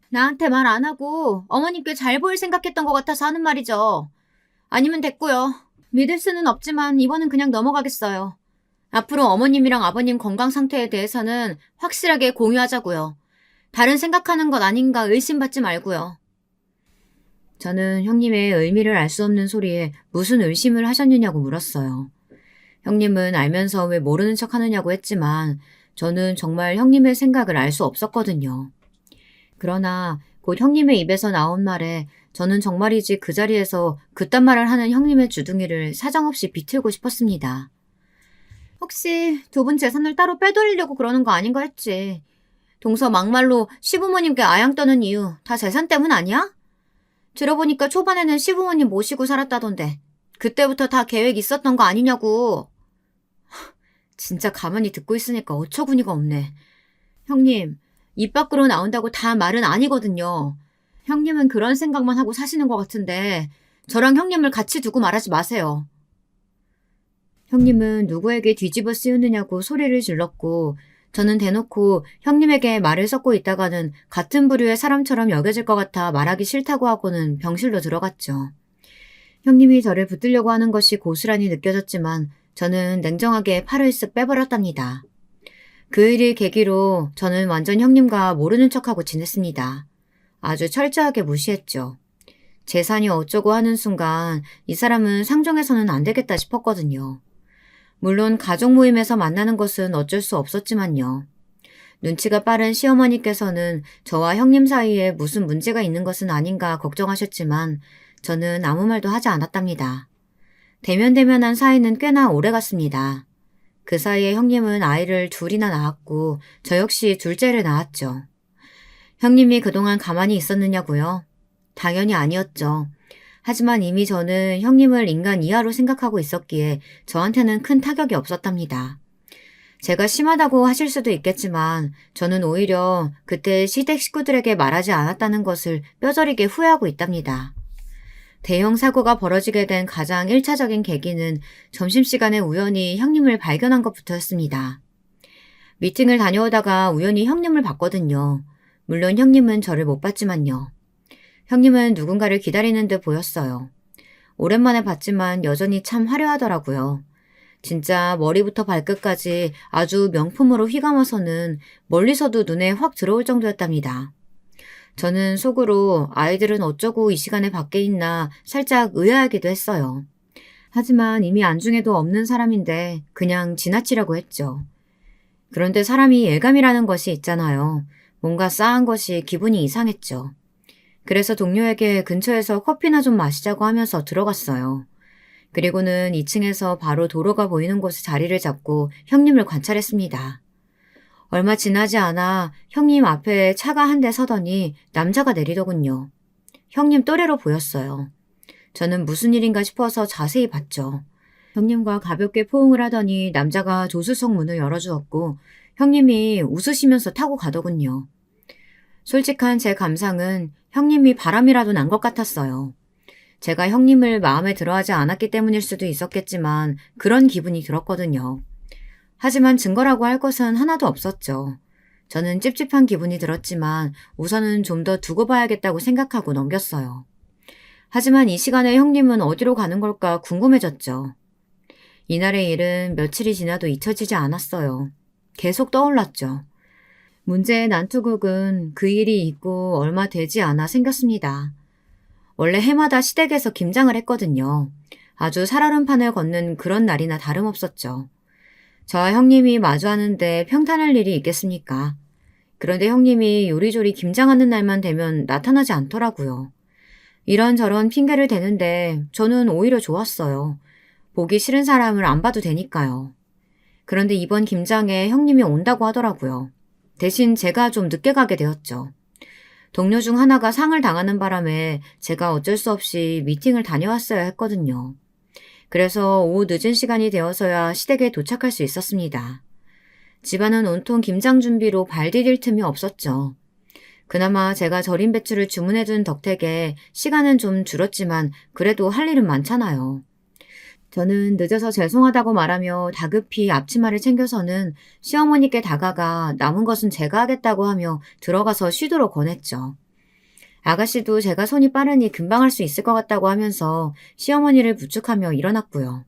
나한테 말 안 하고 어머님께 잘 보일 생각했던 것 같아서 하는 말이죠. 아니면 됐고요. 믿을 수는 없지만 이번은 그냥 넘어가겠어요. 앞으로 어머님이랑 아버님 건강 상태에 대해서는 확실하게 공유하자고요. 다른 생각하는 것 아닌가 의심받지 말고요. 저는 형님의 의미를 알 수 없는 소리에 무슨 의심을 하셨느냐고 물었어요. 형님은 알면서 왜 모르는 척 하느냐고 했지만 저는 정말 형님의 생각을 알 수 없었거든요. 그러나 곧 형님의 입에서 나온 말에 저는 정말이지 그 자리에서 그딴 말을 하는 형님의 주둥이를 사정없이 비틀고 싶었습니다. 혹시 두 분 재산을 따로 빼돌리려고 그러는 거 아닌가 했지. 동서 막말로 시부모님께 아양 떠는 이유 다 재산 때문 아니야? 들어보니까 초반에는 시부모님 모시고 살았다던데 그때부터 다 계획 있었던 거 아니냐고. 진짜 가만히 듣고 있으니까 어처구니가 없네. 형님, 입 밖으로 나온다고 다 말은 아니거든요. 형님은 그런 생각만 하고 사시는 것 같은데 저랑 형님을 같이 두고 말하지 마세요. 형님은 누구에게 뒤집어 씌우느냐고 소리를 질렀고 저는 대놓고 형님에게 말을 섞고 있다가는 같은 부류의 사람처럼 여겨질 것 같아 말하기 싫다고 하고는 병실로 들어갔죠. 형님이 저를 붙들려고 하는 것이 고스란히 느껴졌지만 저는 냉정하게 팔을 쓱 빼버렸답니다. 그 일을 계기로 저는 완전 형님과 모르는 척하고 지냈습니다. 아주 철저하게 무시했죠. 재산이 어쩌고 하는 순간 이 사람은 상종해서는 안 되겠다 싶었거든요. 물론 가족 모임에서 만나는 것은 어쩔 수 없었지만요. 눈치가 빠른 시어머니께서는 저와 형님 사이에 무슨 문제가 있는 것은 아닌가 걱정하셨지만 저는 아무 말도 하지 않았답니다. 대면대면한 사이는 꽤나 오래갔습니다. 그 사이에 형님은 아이를 둘이나 낳았고 저 역시 둘째를 낳았죠. 형님이 그동안 가만히 있었느냐고요? 당연히 아니었죠. 하지만 이미 저는 형님을 인간 이하로 생각하고 있었기에 저한테는 큰 타격이 없었답니다. 제가 심하다고 하실 수도 있겠지만 저는 오히려 그때 시댁 식구들에게 말하지 않았다는 것을 뼈저리게 후회하고 있답니다. 대형 사고가 벌어지게 된 가장 1차적인 계기는 점심시간에 우연히 형님을 발견한 것부터였습니다. 미팅을 다녀오다가 우연히 형님을 봤거든요. 물론 형님은 저를 못 봤지만요. 형님은 누군가를 기다리는 듯 보였어요. 오랜만에 봤지만 여전히 참 화려하더라고요. 진짜 머리부터 발끝까지 아주 명품으로 휘감아서는 멀리서도 눈에 확 들어올 정도였답니다. 저는 속으로 아이들은 어쩌고 이 시간에 밖에 있나 살짝 의아하기도 했어요. 하지만 이미 안중에도 없는 사람인데 그냥 지나치려고 했죠. 그런데 사람이 예감이라는 것이 있잖아요. 뭔가 싸한 것이 기분이 이상했죠. 그래서 동료에게 근처에서 커피나 좀 마시자고 하면서 들어갔어요. 그리고는 2층에서 바로 도로가 보이는 곳에 자리를 잡고 형님을 관찰했습니다. 얼마 지나지 않아 형님 앞에 차가 한 대 서더니 남자가 내리더군요. 형님 또래로 보였어요. 저는 무슨 일인가 싶어서 자세히 봤죠. 형님과 가볍게 포옹을 하더니 남자가 조수석 문을 열어주었고 형님이 웃으시면서 타고 가더군요. 솔직한 제 감상은 형님이 바람이라도 난 것 같았어요. 제가 형님을 마음에 들어하지 않았기 때문일 수도 있었겠지만 그런 기분이 들었거든요. 하지만 증거라고 할 것은 하나도 없었죠. 저는 찝찝한 기분이 들었지만 우선은 좀 더 두고 봐야겠다고 생각하고 넘겼어요. 하지만 이 시간에 형님은 어디로 가는 걸까 궁금해졌죠. 이날의 일은 며칠이 지나도 잊혀지지 않았어요. 계속 떠올랐죠. 문제의 난투극은 그 일이 있고 얼마 되지 않아 생겼습니다. 원래 해마다 시댁에서 김장을 했거든요. 아주 살얼음 판을 걷는 그런 날이나 다름없었죠. 저와 형님이 마주하는데 평탄할 일이 있겠습니까? 그런데 형님이 요리조리 김장하는 날만 되면 나타나지 않더라고요. 이런저런 핑계를 대는데 저는 오히려 좋았어요. 보기 싫은 사람을 안 봐도 되니까요. 그런데 이번 김장에 형님이 온다고 하더라고요. 대신 제가 좀 늦게 가게 되었죠. 동료 중 하나가 상을 당하는 바람에 제가 어쩔 수 없이 미팅을 다녀왔어야 했거든요. 그래서 오후 늦은 시간이 되어서야 시댁에 도착할 수 있었습니다. 집안은 온통 김장 준비로 발 디딜 틈이 없었죠. 그나마 제가 절인 배추를 주문해둔 덕택에 시간은 좀 줄었지만 그래도 할 일은 많잖아요. 저는 늦어서 죄송하다고 말하며 다급히 앞치마를 챙겨서는 시어머니께 다가가 남은 것은 제가 하겠다고 하며 들어가서 쉬도록 권했죠. 아가씨도 제가 손이 빠르니 금방 할 수 있을 것 같다고 하면서 시어머니를 부축하며 일어났고요.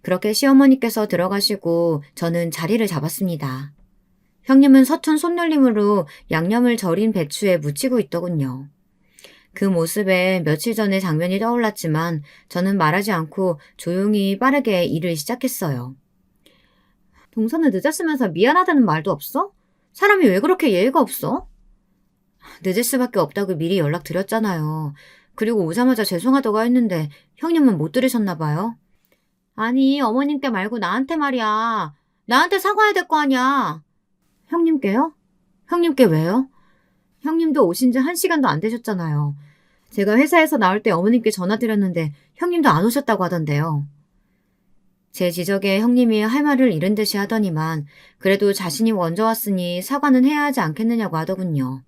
그렇게 시어머니께서 들어가시고 저는 자리를 잡았습니다. 형님은 서툰 손놀림으로 양념을 절인 배추에 묻히고 있더군요. 그 모습에 며칠 전의 장면이 떠올랐지만 저는 말하지 않고 조용히 빠르게 일을 시작했어요. 동서는 늦었으면서 미안하다는 말도 없어? 사람이 왜 그렇게 예의가 없어? 늦을 수밖에 없다고 미리 연락드렸잖아요. 그리고 오자마자 죄송하다고 했는데 형님은 못 들으셨나 봐요. 아니, 어머님께 말고 나한테 말이야. 나한테 사과해야 될 거 아니야. 형님께요? 형님께 왜요? 형님도 오신 지 1시간도 안 되셨잖아요. 제가 회사에서 나올 때 어머님께 전화드렸는데 형님도 안 오셨다고 하던데요. 제 지적에 형님이 할 말을 잃은 듯이 하더니만 그래도 자신이 먼저 왔으니 사과는 해야 하지 않겠느냐고 하더군요.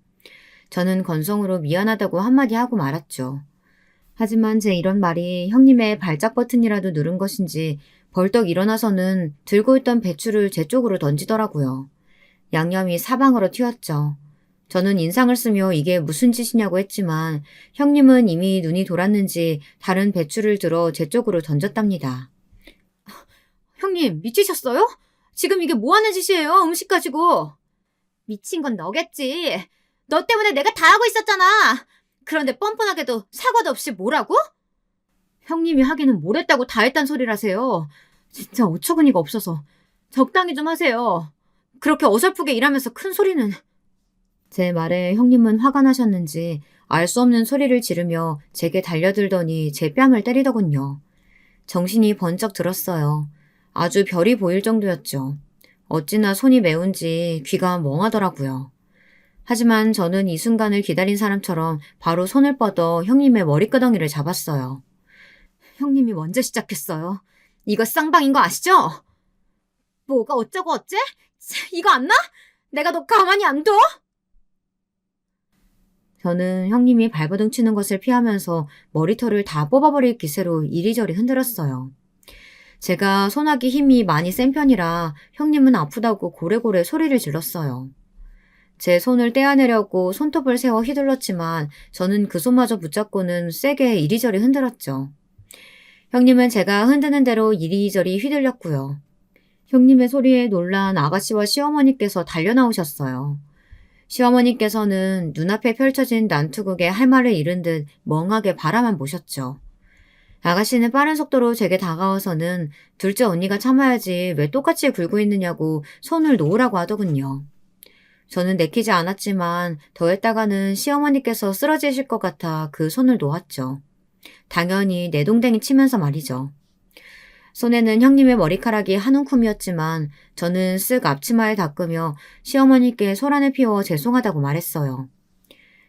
저는 건성으로 미안하다고 한마디 하고 말았죠. 하지만 제 이런 말이 형님의 발작 버튼이라도 누른 것인지 벌떡 일어나서는 들고 있던 배추를 제 쪽으로 던지더라고요. 양념이 사방으로 튀었죠. 저는 인상을 쓰며 이게 무슨 짓이냐고 했지만 형님은 이미 눈이 돌았는지 다른 배추를 들어 제 쪽으로 던졌답니다. 형님, 미치셨어요? 지금 이게 뭐 하는 짓이에요? 음식 가지고. 미친 건 너겠지. 너 때문에 내가 다 하고 있었잖아. 그런데 뻔뻔하게도 사과도 없이 뭐라고? 형님이 하기는 뭘 했다고 다 했단 소리라세요. 진짜 어처구니가 없어서. 적당히 좀 하세요. 그렇게 어설프게 일하면서 큰 소리는. 제 말에 형님은 화가 나셨는지 알 수 없는 소리를 지르며 제게 달려들더니 제 뺨을 때리더군요. 정신이 번쩍 들었어요. 아주 별이 보일 정도였죠. 어찌나 손이 매운지 귀가 멍하더라고요. 하지만 저는 이 순간을 기다린 사람처럼 바로 손을 뻗어 형님의 머리끄덩이를 잡았어요. 형님이 먼저 시작했어요. 이거 쌍방인 거 아시죠? 뭐가 어쩌고 어째? 이거 안 나? 내가 너 가만히 안 둬? 저는 형님이 발버둥 치는 것을 피하면서 머리털을 다 뽑아버릴 기세로 이리저리 흔들었어요. 제가 손하기 힘이 많이 센 편이라 형님은 아프다고 고래고래 소리를 질렀어요. 제 손을 떼어내려고 손톱을 세워 휘둘렀지만 저는 그 손마저 붙잡고는 세게 이리저리 흔들었죠. 형님은 제가 흔드는 대로 이리저리 휘둘렸고요. 형님의 소리에 놀란 아가씨와 시어머니께서 달려나오셨어요. 시어머니께서는 눈앞에 펼쳐진 난투극에 할 말을 잃은 듯 멍하게 바라만 보셨죠. 아가씨는 빠른 속도로 제게 다가와서는 둘째 언니가 참아야지 왜 똑같이 굴고 있느냐고 손을 놓으라고 하더군요. 저는 내키지 않았지만 더했다가는 시어머니께서 쓰러지실 것 같아 그 손을 놓았죠. 당연히 내동댕이 치면서 말이죠. 손에는 형님의 머리카락이 한 움큼이었지만 저는 쓱 앞치마에 닦으며 시어머니께 소란을 피워 죄송하다고 말했어요.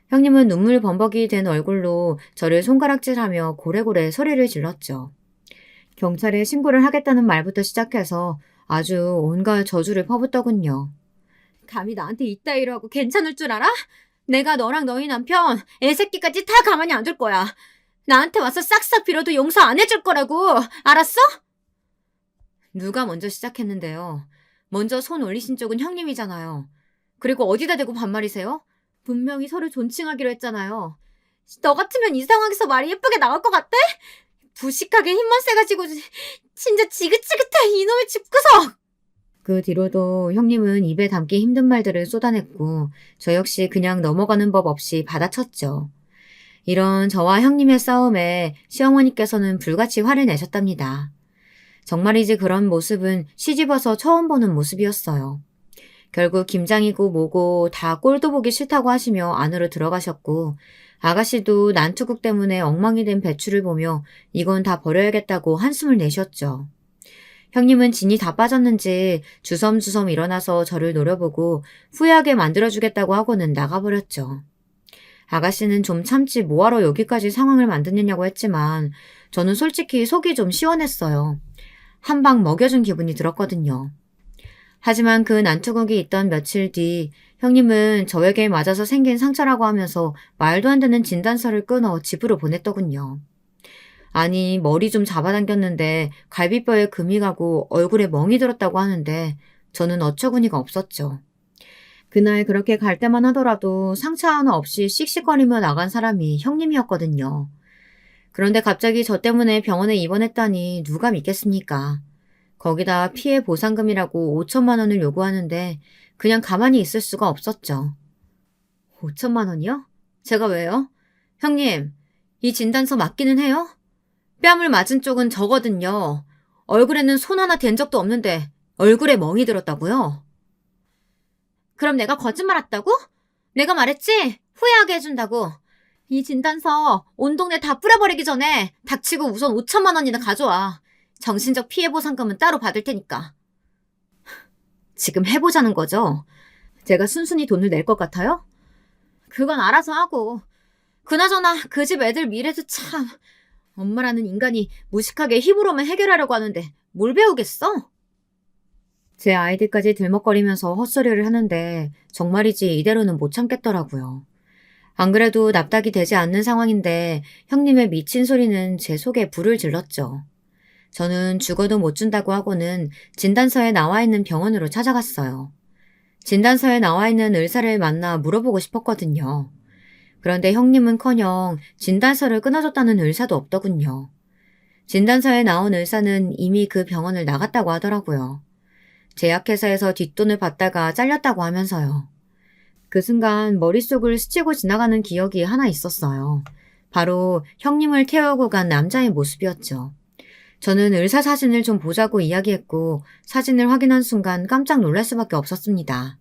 형님은 눈물 범벅이 된 얼굴로 저를 손가락질하며 고래고래 소리를 질렀죠. 경찰에 신고를 하겠다는 말부터 시작해서 아주 온갖 저주를 퍼붓더군요. 감히 나한테 이따위로 하고 괜찮을 줄 알아? 내가 너랑 너희 남편, 애새끼까지 다 가만히 안 둘 거야. 나한테 와서 싹싹 빌어도 용서 안 해줄 거라고. 알았어? 누가 먼저 시작했는데요. 먼저 손 올리신 쪽은 형님이잖아요. 그리고 어디다 대고 반말이세요? 분명히 서로 존칭하기로 했잖아요. 너 같으면 이 상황에서 말이 예쁘게 나올 것 같대? 부식하게 힘만 세가지고 진짜 지긋지긋해 이놈의 집구석! 그 뒤로도 형님은 입에 담기 힘든 말들을 쏟아냈고 저 역시 그냥 넘어가는 법 없이 받아쳤죠. 이런 저와 형님의 싸움에 시어머니께서는 불같이 화를 내셨답니다. 정말이지 그런 모습은 시집와서 처음 보는 모습이었어요. 결국 김장이고 뭐고 다 꼴도 보기 싫다고 하시며 안으로 들어가셨고 아가씨도 난투극 때문에 엉망이 된 배추를 보며 이건 다 버려야겠다고 한숨을 내셨죠. 형님은 진이 다 빠졌는지 주섬주섬 일어나서 저를 노려보고 후회하게 만들어주겠다고 하고는 나가버렸죠. 아가씨는 좀 참지 뭐하러 여기까지 상황을 만드느냐고 했지만 저는 솔직히 속이 좀 시원했어요. 한 방 먹여준 기분이 들었거든요. 하지만 그 난투극이 있던 며칠 뒤 형님은 저에게 맞아서 생긴 상처라고 하면서 말도 안 되는 진단서를 끊어 집으로 보냈더군요. 아니 머리 좀 잡아당겼는데 갈비뼈에 금이 가고 얼굴에 멍이 들었다고 하는데 저는 어처구니가 없었죠. 그날 그렇게 갈 때만 하더라도 상처 하나 없이 씩씩거리며 나간 사람이 형님이었거든요. 그런데 갑자기 저 때문에 병원에 입원했다니 누가 믿겠습니까? 거기다 피해 보상금이라고 5천만 원을 요구하는데 그냥 가만히 있을 수가 없었죠. 5천만 원이요? 제가 왜요? 형님, 이 진단서 맞기는 해요? 뺨을 맞은 쪽은 저거든요. 얼굴에는 손 하나 댄 적도 없는데 얼굴에 멍이 들었다고요? 그럼 내가 거짓말했다고? 내가 말했지? 후회하게 해준다고. 이 진단서 온 동네 다 뿌려버리기 전에 닥치고 우선 5천만 원이나 가져와. 정신적 피해 보상금은 따로 받을 테니까. 지금 해보자는 거죠? 제가 순순히 돈을 낼 것 같아요? 그건 알아서 하고. 그나저나 그 집 애들 미래도 참. 엄마라는 인간이 무식하게 힘으로만 해결하려고 하는데 뭘 배우겠어? 제 아이들까지 들먹거리면서 헛소리를 하는데 정말이지 이대로는 못 참겠더라고요. 안 그래도 납작이 되지 않는 상황인데 형님의 미친 소리는 제 속에 불을 질렀죠. 저는 죽어도 못 준다고 하고는 진단서에 나와 있는 병원으로 찾아갔어요. 진단서에 나와 있는 의사를 만나 물어보고 싶었거든요. 그런데 형님은커녕 진단서를 끊어줬다는 의사도 없더군요. 진단서에 나온 의사는 이미 그 병원을 나갔다고 하더라고요. 제약회사에서 뒷돈을 받다가 잘렸다고 하면서요. 그 순간 머릿속을 스치고 지나가는 기억이 하나 있었어요. 바로 형님을 태우고 간 남자의 모습이었죠. 저는 의사 사진을 좀 보자고 이야기했고 사진을 확인한 순간 깜짝 놀랄 수밖에 없었습니다.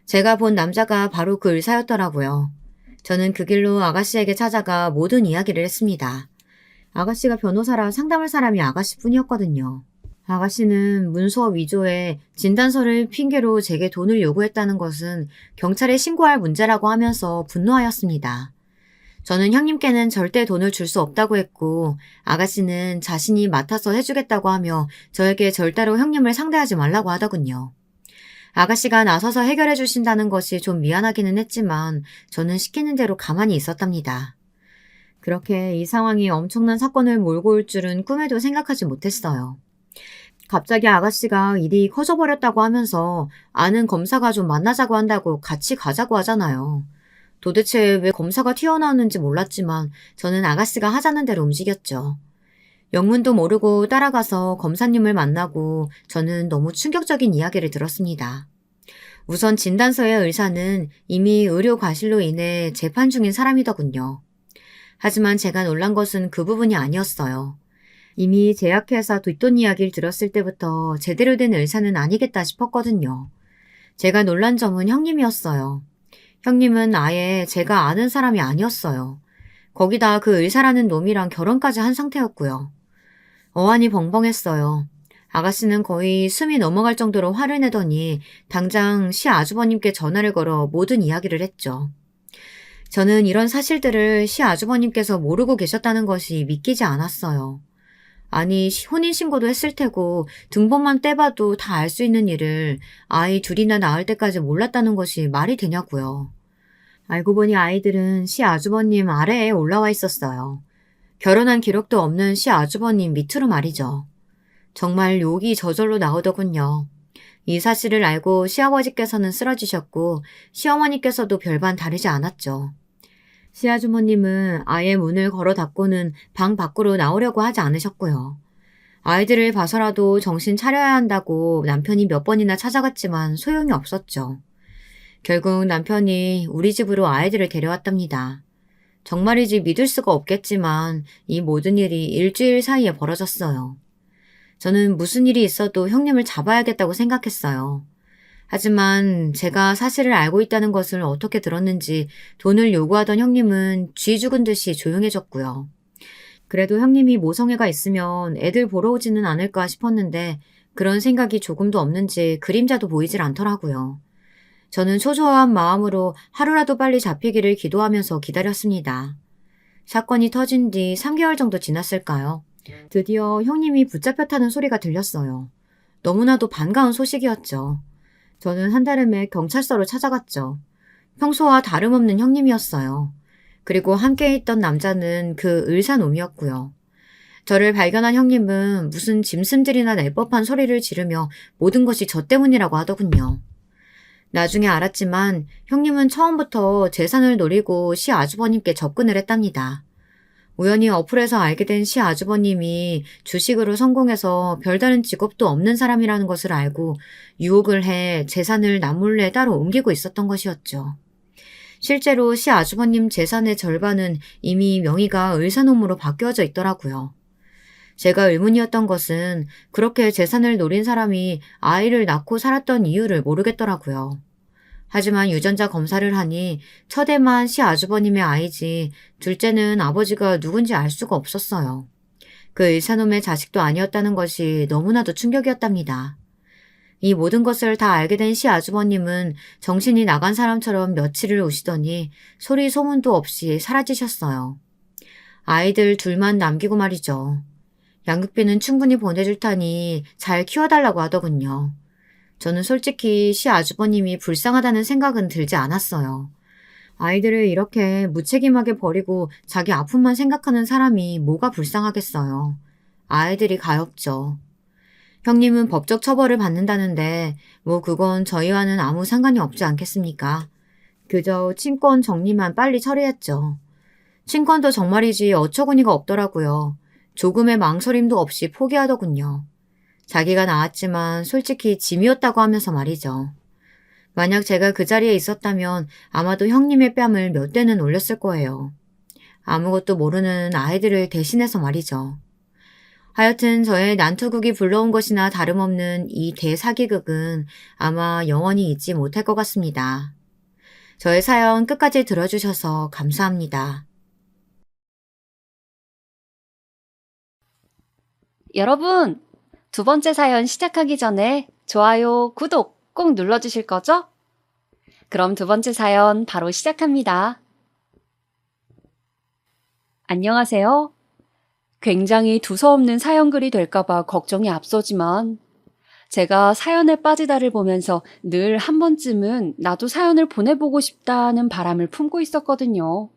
제가 본 남자가 바로 그 의사였더라고요. 저는 그 길로 아가씨에게 찾아가 모든 이야기를 했습니다. 아가씨가 변호사라 상담할 사람이 아가씨뿐이었거든요. 아가씨는 문서 위조에 진단서를 핑계로 제게 돈을 요구했다는 것은 경찰에 신고할 문제라고 하면서 분노하였습니다. 저는 형님께는 절대 돈을 줄 수 없다고 했고 아가씨는 자신이 맡아서 해주겠다고 하며 저에게 절대로 형님을 상대하지 말라고 하더군요. 아가씨가 나서서 해결해 주신다는 것이 좀 미안하기는 했지만 저는 시키는 대로 가만히 있었답니다. 그렇게 이 상황이 엄청난 사건을 몰고 올 줄은 꿈에도 생각하지 못했어요. 갑자기 아가씨가 일이 커져버렸다고 하면서 아는 검사가 좀 만나자고 한다고 같이 가자고 하잖아요. 도대체 왜 검사가 튀어나오는지 몰랐지만 저는 아가씨가 하자는 대로 움직였죠. 영문도 모르고 따라가서 검사님을 만나고 저는 너무 충격적인 이야기를 들었습니다. 우선 진단서의 의사는 이미 의료 과실로 인해 재판 중인 사람이더군요. 하지만 제가 놀란 것은 그 부분이 아니었어요. 이미 제약회사 뒷돈 이야기를 들었을 때부터 제대로 된 의사는 아니겠다 싶었거든요. 제가 놀란 점은 형님이었어요. 형님은 아예 제가 아는 사람이 아니었어요. 거기다 그 의사라는 놈이랑 결혼까지 한 상태였고요. 어안이 벙벙했어요. 아가씨는 거의 숨이 넘어갈 정도로 화를 내더니 당장 시 아주버님께 전화를 걸어 모든 이야기를 했죠. 저는 이런 사실들을 시 아주버님께서 모르고 계셨다는 것이 믿기지 않았어요. 아니, 혼인신고도 했을 테고 등본만 떼봐도 다 알 수 있는 일을 아이 둘이나 낳을 때까지 몰랐다는 것이 말이 되냐고요. 알고 보니 아이들은 시 아주버님 아래에 올라와 있었어요. 결혼한 기록도 없는 시 아주버님 밑으로 말이죠. 정말 욕이 저절로 나오더군요. 이 사실을 알고 시아버지께서는 쓰러지셨고 시어머니께서도 별반 다르지 않았죠. 시아주머님은 아예 문을 걸어 닫고는 방 밖으로 나오려고 하지 않으셨고요. 아이들을 봐서라도 정신 차려야 한다고 남편이 몇 번이나 찾아갔지만 소용이 없었죠. 결국 남편이 우리 집으로 아이들을 데려왔답니다. 정말이지 믿을 수가 없겠지만 이 모든 일이 일주일 사이에 벌어졌어요. 저는 무슨 일이 있어도 형님을 잡아야겠다고 생각했어요. 하지만 제가 사실을 알고 있다는 것을 어떻게 들었는지 돈을 요구하던 형님은 쥐 죽은 듯이 조용해졌고요. 그래도 형님이 모성애가 있으면 애들 보러 오지는 않을까 싶었는데 그런 생각이 조금도 없는지 그림자도 보이질 않더라고요. 저는 초조한 마음으로 하루라도 빨리 잡히기를 기도하면서 기다렸습니다. 사건이 터진 뒤 3개월 정도 지났을까요? 드디어 형님이 붙잡혔다는 소리가 들렸어요. 너무나도 반가운 소식이었죠. 저는 한달음에 경찰서로 찾아갔죠. 평소와 다름없는 형님이었어요. 그리고 함께 있던 남자는 그 의사놈이었고요. 저를 발견한 형님은 무슨 짐승들이나 낼 법한 소리를 지르며 모든 것이 저 때문이라고 하더군요. 나중에 알았지만 형님은 처음부터 재산을 노리고 시 아주버님께 접근을 했답니다. 우연히 어플에서 알게 된 시아주버님이 주식으로 성공해서 별다른 직업도 없는 사람이라는 것을 알고 유혹을 해 재산을 남몰래 따로 옮기고 있었던 것이었죠. 실제로 시아주버님 재산의 절반은 이미 명의가 의사놈으로 바뀌어져 있더라고요. 제가 의문이었던 것은 그렇게 재산을 노린 사람이 아이를 낳고 살았던 이유를 모르겠더라고요. 하지만 유전자 검사를 하니 첫애만 시아주버님의 아이지 둘째는 아버지가 누군지 알 수가 없었어요. 그 의사놈의 자식도 아니었다는 것이 너무나도 충격이었답니다. 이 모든 것을 다 알게 된 시아주버님은 정신이 나간 사람처럼 며칠을 우시더니 소리 소문도 없이 사라지셨어요. 아이들 둘만 남기고 말이죠. 양육비는 충분히 보내줄 테니 잘 키워달라고 하더군요. 저는 솔직히 시아주버님이 불쌍하다는 생각은 들지 않았어요. 아이들을 이렇게 무책임하게 버리고 자기 아픔만 생각하는 사람이 뭐가 불쌍하겠어요. 아이들이 가엾죠. 형님은 법적 처벌을 받는다는데 뭐 그건 저희와는 아무 상관이 없지 않겠습니까? 그저 친권 정리만 빨리 처리했죠. 친권도 정말이지 어처구니가 없더라고요. 조금의 망설임도 없이 포기하더군요. 자기가 낳았지만 솔직히 짐이었다고 하면서 말이죠. 만약 제가 그 자리에 있었다면 아마도 형님의 뺨을 몇 대는 올렸을 거예요. 아무것도 모르는 아이들을 대신해서 말이죠. 하여튼 저의 난투극이 불러온 것이나 다름없는 이 대사기극은 아마 영원히 잊지 못할 것 같습니다. 저의 사연 끝까지 들어주셔서 감사합니다. 여러분, 두 번째 사연 시작하기 전에 좋아요, 구독 꼭 눌러주실 거죠? 그럼 두 번째 사연 바로 시작합니다. 안녕하세요. 굉장히 두서없는 사연글이 될까봐 걱정이 앞서지만 제가 사연에 빠지다를 보면서 늘 한 번쯤은 나도 사연을 보내보고 싶다는 바람을 품고 있었거든요.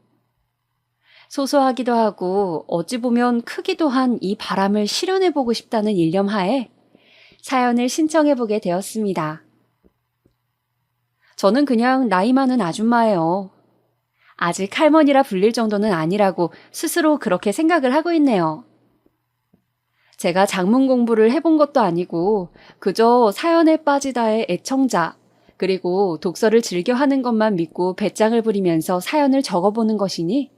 소소하기도 하고 어찌 보면 크기도 한 이 바람을 실현해보고 싶다는 일념하에 사연을 신청해보게 되었습니다. 저는 그냥 나이 많은 아줌마예요. 아직 할머니라 불릴 정도는 아니라고 스스로 그렇게 생각을 하고 있네요. 제가 작문 공부를 해본 것도 아니고 그저 사연에 빠지다의 애청자, 그리고 독서를 즐겨 하는 것만 믿고 배짱을 부리면서 사연을 적어보는 것이니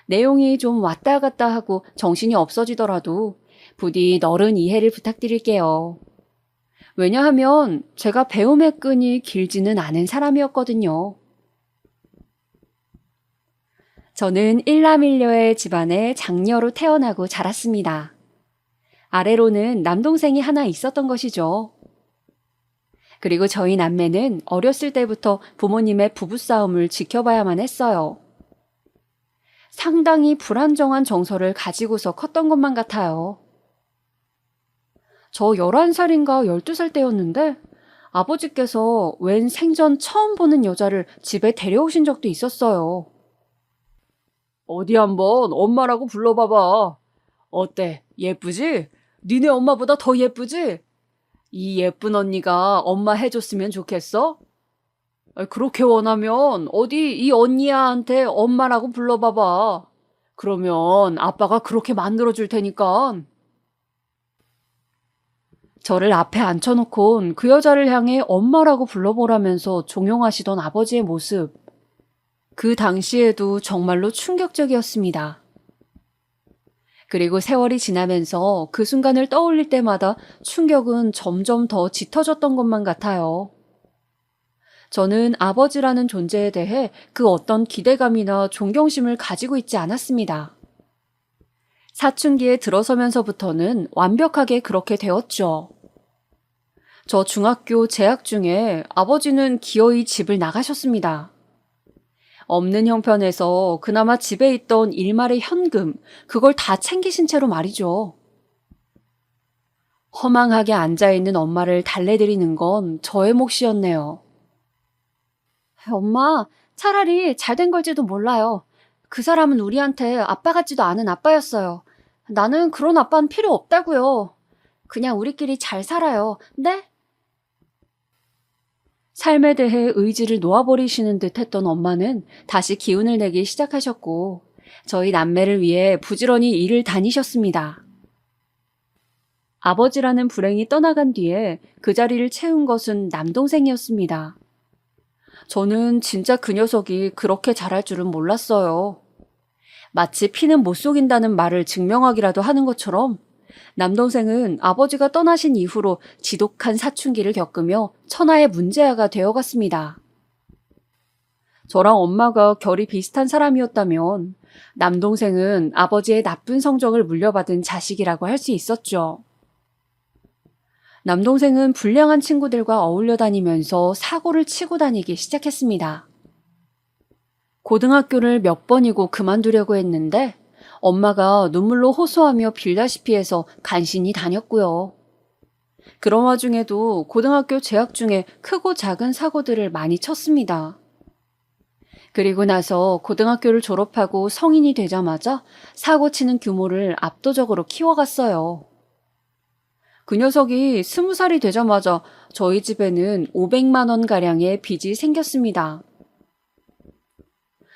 내용이 좀 왔다 갔다 하고 정신이 없어지더라도 부디 너른 이해를 부탁드릴게요. 왜냐하면 제가 배움의 끈이 길지는 않은 사람이었거든요. 저는 일남일녀의 집안에 장녀로 태어나고 자랐습니다. 아래로는 남동생이 하나 있었던 것이죠. 그리고 저희 남매는 어렸을 때부터 부모님의 부부싸움을 지켜봐야만 했어요. 상당히 불안정한 정서를 가지고서 컸던 것만 같아요. 저 11살인가 12살 때였는데 아버지께서 웬 생전 처음 보는 여자를 집에 데려오신 적도 있었어요. 어디 한번 엄마라고 불러봐봐. 어때? 예쁘지? 니네 엄마보다 더 예쁘지? 이 예쁜 언니가 엄마 해줬으면 좋겠어? 그렇게 원하면 어디 이 언니야한테 엄마라고 불러봐봐. 그러면 아빠가 그렇게 만들어줄 테니까. 저를 앞에 앉혀놓곤 그 여자를 향해 엄마라고 불러보라면서 종용하시던 아버지의 모습. 그 당시에도 정말로 충격적이었습니다. 그리고 세월이 지나면서 그 순간을 떠올릴 때마다 충격은 점점 더 짙어졌던 것만 같아요. 저는 아버지라는 존재에 대해 그 어떤 기대감이나 존경심을 가지고 있지 않았습니다. 사춘기에 들어서면서부터는 완벽하게 그렇게 되었죠. 저 중학교 재학 중에 아버지는 기어이 집을 나가셨습니다. 없는 형편에서 그나마 집에 있던 일말의 현금, 그걸 다 챙기신 채로 말이죠. 허망하게 앉아있는 엄마를 달래드리는 건 저의 몫이었네요. 엄마, 차라리 잘된 걸지도 몰라요. 그 사람은 우리한테 아빠 같지도 않은 아빠였어요. 나는 그런 아빠는 필요 없다고요. 그냥 우리끼리 잘 살아요. 네? 삶에 대해 의지를 놓아버리시는 듯 했던 엄마는 다시 기운을 내기 시작하셨고 저희 남매를 위해 부지런히 일을 다니셨습니다. 아버지라는 불행이 떠나간 뒤에 그 자리를 채운 것은 남동생이었습니다. 저는 진짜 그 녀석이 그렇게 잘할 줄은 몰랐어요. 마치 피는 못 속인다는 말을 증명하기라도 하는 것처럼 남동생은 아버지가 떠나신 이후로 지독한 사춘기를 겪으며 천하의 문제아가 되어갔습니다. 저랑 엄마가 결이 비슷한 사람이었다면 남동생은 아버지의 나쁜 성적을 물려받은 자식이라고 할 수 있었죠. 남동생은 불량한 친구들과 어울려 다니면서 사고를 치고 다니기 시작했습니다. 고등학교를 몇 번이고 그만두려고 했는데 엄마가 눈물로 호소하며 빌다시피 해서 간신히 다녔고요. 그런 와중에도 고등학교 재학 중에 크고 작은 사고들을 많이 쳤습니다. 그리고 나서 고등학교를 졸업하고 성인이 되자마자 사고 치는 규모를 압도적으로 키워갔어요. 그 녀석이 20살이 되자마자 저희 집에는 500만 원가량의 빚이 생겼습니다.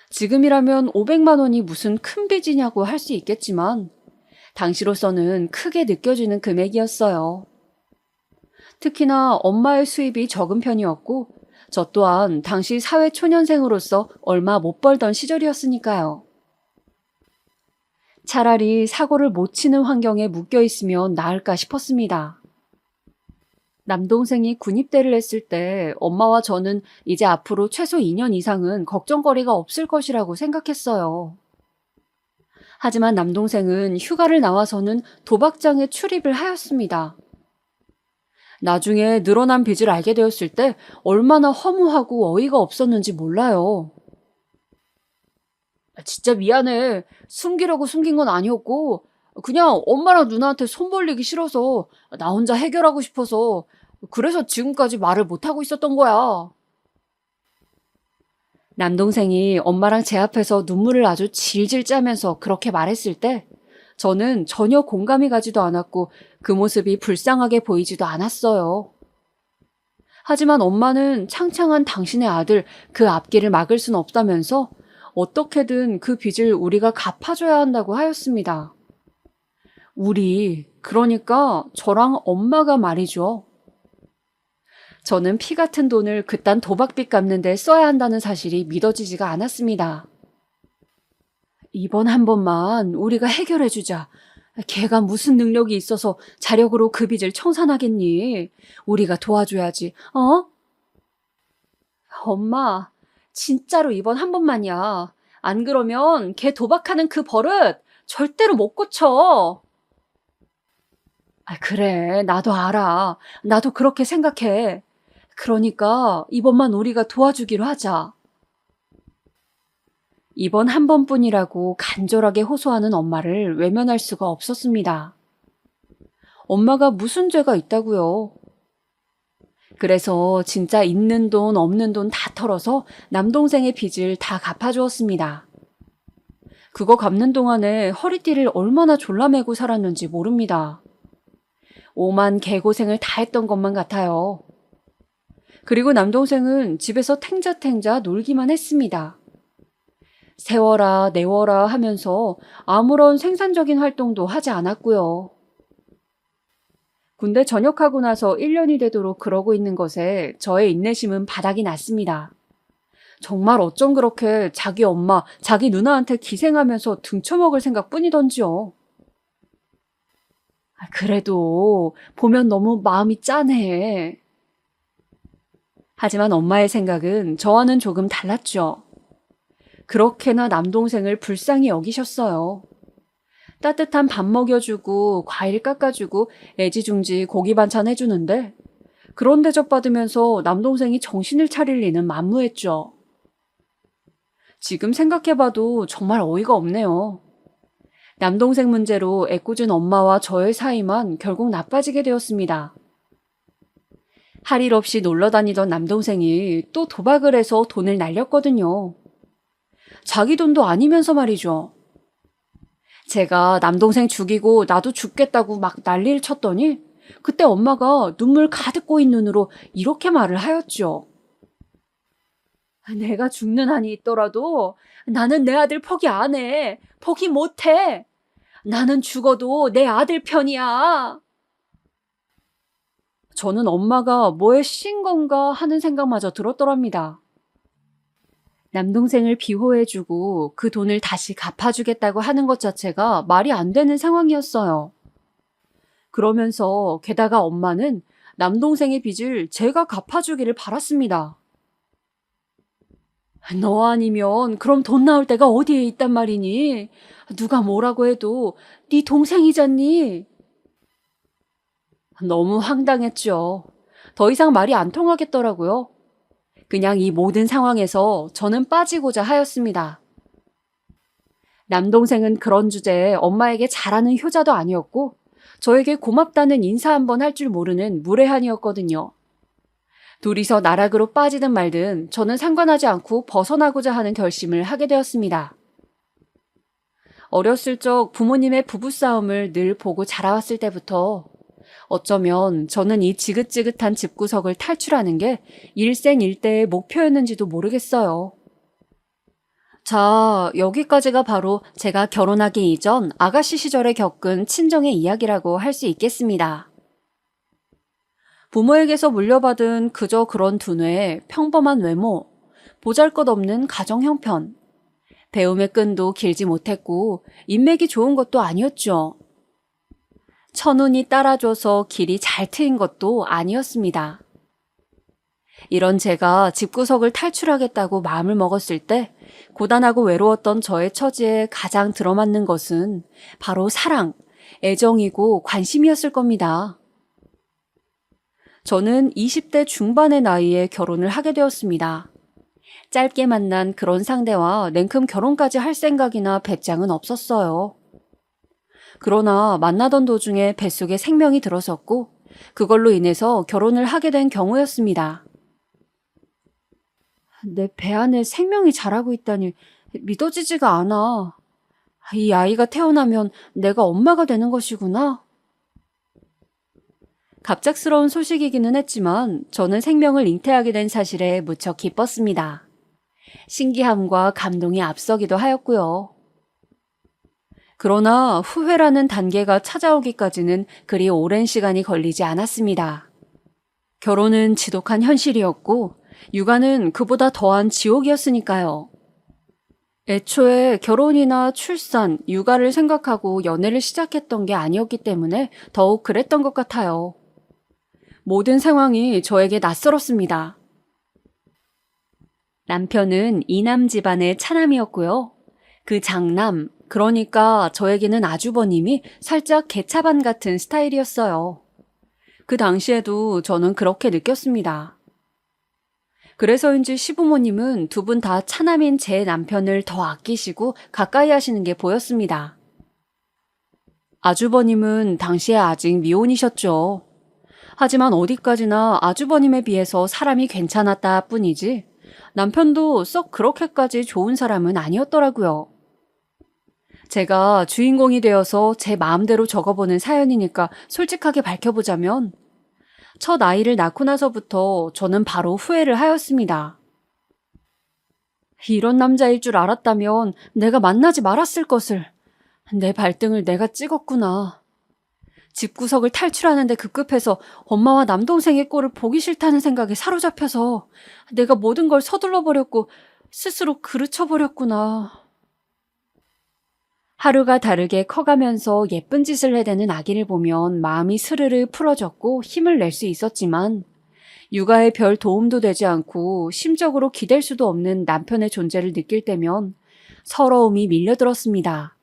지금이라면 500만 원이 무슨 큰 빚이냐고 할 수 있겠지만 당시로서는 크게 느껴지는 금액이었어요. 특히나 엄마의 수입이 적은 편이었고 저 또한 당시 사회초년생으로서 얼마 못 벌던 시절이었으니까요. 차라리 사고를 못 치는 환경에 묶여 있으면 나을까 싶었습니다. 남동생이 군입대를 했을 때 엄마와 저는 이제 앞으로 최소 2년 이상은 걱정거리가 없을 것이라고 생각했어요. 하지만 남동생은 휴가를 나와서는 도박장에 출입을 하였습니다. 나중에 늘어난 빚을 알게 되었을 때 얼마나 허무하고 어이가 없었는지 몰라요. 진짜 미안해. 숨기려고 숨긴 건 아니었고 그냥 엄마랑 누나한테 손 벌리기 싫어서 나 혼자 해결하고 싶어서 그래서 지금까지 말을 못하고 있었던 거야. 남동생이 엄마랑 제 앞에서 눈물을 아주 질질 짜면서 그렇게 말했을 때 저는 전혀 공감이 가지도 않았고 그 모습이 불쌍하게 보이지도 않았어요. 하지만 엄마는 창창한 당신의 아들 그 앞길을 막을 순 없다면서 어떻게든 그 빚을 우리가 갚아줘야 한다고 하였습니다. 우리, 그러니까 저랑 엄마가 말이죠. 저는 피 같은 돈을 그딴 도박빚 갚는 데 써야 한다는 사실이 믿어지지가 않았습니다. 이번 한 번만 우리가 해결해주자. 걔가 무슨 능력이 있어서 자력으로 그 빚을 청산하겠니? 우리가 도와줘야지, 어? 엄마, 진짜로 이번 한 번만이야. 안 그러면 걔 도박하는 그 버릇 절대로 못 고쳐. 그래, 나도 알아. 나도 그렇게 생각해. 그러니까 이번만 우리가 도와주기로 하자. 이번 한 번뿐이라고 간절하게 호소하는 엄마를 외면할 수가 없었습니다. 엄마가 무슨 죄가 있다고요? 그래서 진짜 있는 돈 없는 돈 다 털어서 남동생의 빚을 다 갚아주었습니다. 그거 갚는 동안에 허리띠를 얼마나 졸라매고 살았는지 모릅니다. 오만 개고생을 다 했던 것만 같아요. 그리고 남동생은 집에서 탱자탱자 놀기만 했습니다. 세워라 내워라 하면서 아무런 생산적인 활동도 하지 않았고요. 군대 전역하고 나서 1년이 되도록 그러고 있는 것에 저의 인내심은 바닥이 났습니다. 정말 어쩜 그렇게 자기 엄마, 자기 누나한테 기생하면서 등쳐먹을 생각뿐이던지요. 그래도 보면 너무 마음이 짠해. 하지만 엄마의 생각은 저와는 조금 달랐죠. 그렇게나 남동생을 불쌍히 여기셨어요. 따뜻한 밥 먹여주고 과일 깎아주고 애지중지 고기 반찬 해주는데 그런 대접 받으면서 남동생이 정신을 차릴 리는 만무했죠. 지금 생각해봐도 정말 어이가 없네요. 남동생 문제로 애꿎은 엄마와 저의 사이만 결국 나빠지게 되었습니다. 할 일 없이 놀러 다니던 남동생이 또 도박을 해서 돈을 날렸거든요. 자기 돈도 아니면서 말이죠. 제가 남동생 죽이고 나도 죽겠다고 막 난리를 쳤더니 그때 엄마가 눈물 가득 고인 눈으로 이렇게 말을 하였죠. 내가 죽는 한이 있더라도 나는 내 아들 포기 안 해. 포기 못 해. 나는 죽어도 내 아들 편이야. 저는 엄마가 뭐에 씌인 건가 하는 생각마저 들었더랍니다. 남동생을 비호해주고 그 돈을 다시 갚아주겠다고 하는 것 자체가 말이 안 되는 상황이었어요. 그러면서 게다가 엄마는 남동생의 빚을 제가 갚아주기를 바랐습니다. 너 아니면 그럼 돈 나올 데가 어디에 있단 말이니? 누가 뭐라고 해도 네 동생이잖니? 너무 황당했죠. 더 이상 말이 안 통하겠더라고요. 그냥 이 모든 상황에서 저는 빠지고자 하였습니다. 남동생은 그런 주제에 엄마에게 잘하는 효자도 아니었고 저에게 고맙다는 인사 한번 할 줄 모르는 무례한이었거든요. 둘이서 나락으로 빠지든 말든 저는 상관하지 않고 벗어나고자 하는 결심을 하게 되었습니다. 어렸을 적 부모님의 부부싸움을 늘 보고 자라왔을 때부터 어쩌면 저는 이 지긋지긋한 집구석을 탈출하는 게 일생일대의 목표였는지도 모르겠어요. 자, 여기까지가 바로 제가 결혼하기 이전 아가씨 시절에 겪은 친정의 이야기라고 할 수 있겠습니다. 부모에게서 물려받은 그저 그런 두뇌의 평범한 외모, 보잘것없는 가정 형편, 배움의 끈도 길지 못했고 인맥이 좋은 것도 아니었죠. 천운이 따라줘서 길이 잘 트인 것도 아니었습니다. 이런 제가 집구석을 탈출하겠다고 마음을 먹었을 때 고단하고 외로웠던 저의 처지에 가장 들어맞는 것은 바로 사랑, 애정이고 관심이었을 겁니다. 저는 20대 중반의 나이에 결혼을 하게 되었습니다. 짧게 만난 그런 상대와 냉큼 결혼까지 할 생각이나 배짱은 없었어요. 그러나 만나던 도중에 뱃속에 생명이 들어섰고 그걸로 인해서 결혼을 하게 된 경우였습니다. 내 배 안에 생명이 자라고 있다니 믿어지지가 않아. 이 아이가 태어나면 내가 엄마가 되는 것이구나. 갑작스러운 소식이기는 했지만 저는 생명을 잉태하게 된 사실에 무척 기뻤습니다. 신기함과 감동이 앞서기도 하였고요. 그러나 후회라는 단계가 찾아오기까지는 그리 오랜 시간이 걸리지 않았습니다. 결혼은 지독한 현실이었고 육아는 그보다 더한 지옥이었으니까요. 애초에 결혼이나 출산, 육아를 생각하고 연애를 시작했던 게 아니었기 때문에 더욱 그랬던 것 같아요. 모든 상황이 저에게 낯설었습니다. 남편은 이남 집안의 차남이었고요. 그 장남, 그러니까 저에게는 아주버님이 살짝 개차반 같은 스타일이었어요. 그 당시에도 저는 그렇게 느꼈습니다. 그래서인지 시부모님은 두 분 다 차남인 제 남편을 더 아끼시고 가까이 하시는 게 보였습니다. 아주버님은 당시에 아직 미혼이셨죠. 하지만 어디까지나 아주버님에 비해서 사람이 괜찮았다 뿐이지 남편도 썩 그렇게까지 좋은 사람은 아니었더라고요. 제가 주인공이 되어서 제 마음대로 적어보는 사연이니까 솔직하게 밝혀보자면 첫 아이를 낳고 나서부터 저는 바로 후회를 하였습니다. 이런 남자일 줄 알았다면 내가 만나지 말았을 것을. 내 발등을 내가 찍었구나. 집구석을 탈출하는데 급급해서 엄마와 남동생의 꼴을 보기 싫다는 생각에 사로잡혀서 내가 모든 걸 서둘러 버렸고 스스로 그르쳐버렸구나. 하루가 다르게 커가면서 예쁜 짓을 해대는 아기를 보면 마음이 스르르 풀어졌고 힘을 낼 수 있었지만 육아에 별 도움도 되지 않고 심적으로 기댈 수도 없는 남편의 존재를 느낄 때면 서러움이 밀려들었습니다.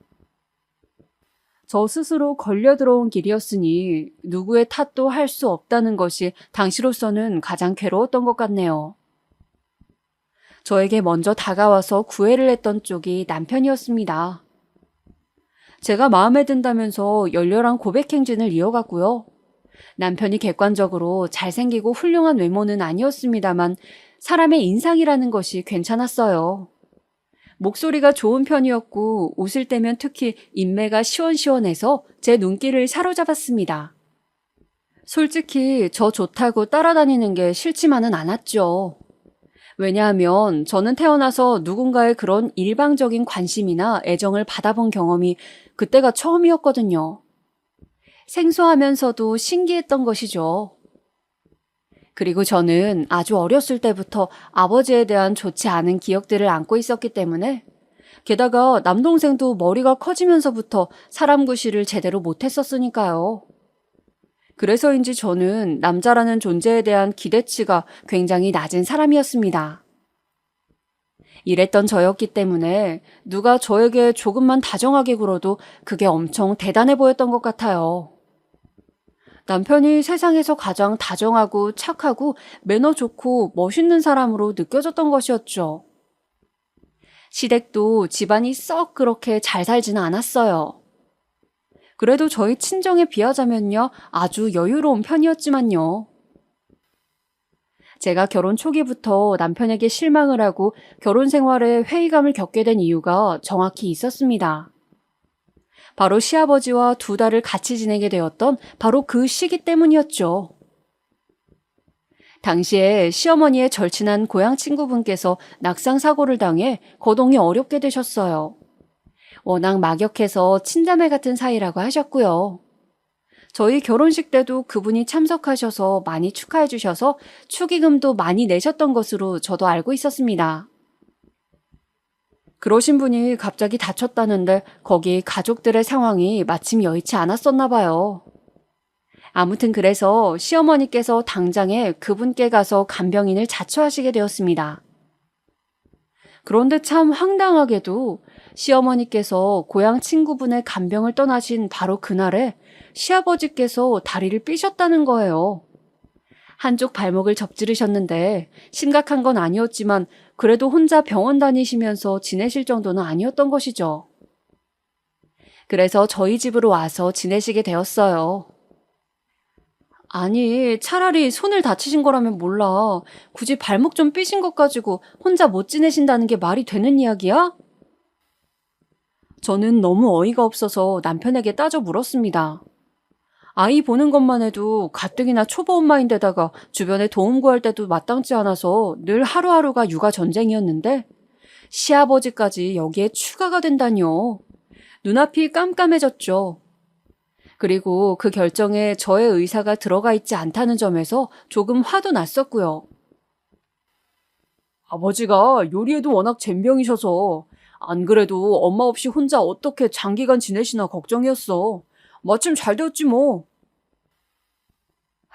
저 스스로 걸려들어온 길이었으니 누구의 탓도 할 수 없다는 것이 당시로서는 가장 괴로웠던 것 같네요. 저에게 먼저 다가와서 구애를 했던 쪽이 남편이었습니다. 제가 마음에 든다면서 열렬한 고백 행진을 이어갔고요. 남편이 객관적으로 잘생기고 훌륭한 외모는 아니었습니다만 사람의 인상이라는 것이 괜찮았어요. 목소리가 좋은 편이었고 웃을 때면 특히 인매가 시원시원해서 제 눈길을 사로잡았습니다. 솔직히 저 좋다고 따라다니는 게 싫지만은 않았죠. 왜냐하면 저는 태어나서 누군가의 그런 일방적인 관심이나 애정을 받아본 경험이 그때가 처음이었거든요. 생소하면서도 신기했던 것이죠. 그리고 저는 아주 어렸을 때부터 아버지에 대한 좋지 않은 기억들을 안고 있었기 때문에 게다가 남동생도 머리가 커지면서부터 사람 구실을 제대로 못했었으니까요. 그래서인지 저는 남자라는 존재에 대한 기대치가 굉장히 낮은 사람이었습니다. 이랬던 저였기 때문에 누가 저에게 조금만 다정하게 굴어도 그게 엄청 대단해 보였던 것 같아요. 남편이 세상에서 가장 다정하고 착하고 매너 좋고 멋있는 사람으로 느껴졌던 것이었죠. 시댁도 집안이 썩 그렇게 잘 살지는 않았어요. 그래도 저희 친정에 비하자면요, 아주 여유로운 편이었지만요. 제가 결혼 초기부터 남편에게 실망을 하고 결혼 생활에 회의감을 겪게 된 이유가 정확히 있었습니다. 바로 시아버지와 2달을 같이 지내게 되었던 바로 그 시기 때문이었죠. 당시에 시어머니의 절친한 고향 친구분께서 낙상 사고를 당해 거동이 어렵게 되셨어요. 워낙 막역해서 친자매 같은 사이라고 하셨고요. 저희 결혼식 때도 그분이 참석하셔서 많이 축하해 주셔서 축의금도 많이 내셨던 것으로 저도 알고 있었습니다. 그러신 분이 갑자기 다쳤다는데 거기 가족들의 상황이 마침 여의치 않았었나 봐요. 아무튼 그래서 시어머니께서 당장에 그분께 가서 간병인을 자처하시게 되었습니다. 그런데 참 황당하게도 시어머니께서 고향 친구분의 간병을 떠나신 바로 그날에 시아버지께서 다리를 삐셨다는 거예요. 한쪽 발목을 접지르셨는데 심각한 건 아니었지만 그래도 혼자 병원 다니시면서 지내실 정도는 아니었던 것이죠. 그래서 저희 집으로 와서 지내시게 되었어요. 아니, 차라리 손을 다치신 거라면 몰라. 굳이 발목 좀 삐신 것 가지고 혼자 못 지내신다는 게 말이 되는 이야기야? 저는 너무 어이가 없어서 남편에게 따져 물었습니다. 아이 보는 것만 해도 가뜩이나 초보 엄마인데다가 주변에 도움 구할 때도 마땅치 않아서 늘 하루하루가 육아 전쟁이었는데 시아버지까지 여기에 추가가 된다뇨. 눈앞이 깜깜해졌죠. 그리고 그 결정에 저의 의사가 들어가 있지 않다는 점에서 조금 화도 났었고요. 아버지가 요리에도 워낙 젬병이셔서 안 그래도 엄마 없이 혼자 어떻게 장기간 지내시나 걱정이었어. 마침 잘 되었지 뭐.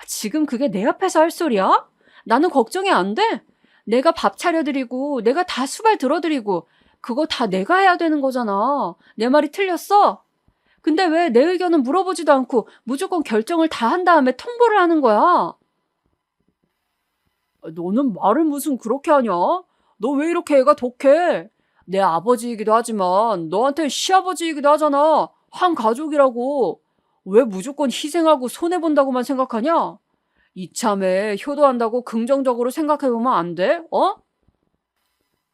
지금 그게 내 앞에서 할 소리야? 나는 걱정이 안 돼. 내가 밥 차려드리고 내가 다 수발 들어드리고 그거 다 내가 해야 되는 거잖아. 내 말이 틀렸어? 근데 왜 내 의견은 물어보지도 않고 무조건 결정을 다 한 다음에 통보를 하는 거야? 너는 말을 무슨 그렇게 하냐? 너 왜 이렇게 애가 독해? 내 아버지이기도 하지만 너한테 시아버지이기도 하잖아. 한 가족이라고. 왜 무조건 희생하고 손해본다고만 생각하냐? 이참에 효도한다고 긍정적으로 생각해보면 안 돼? 어?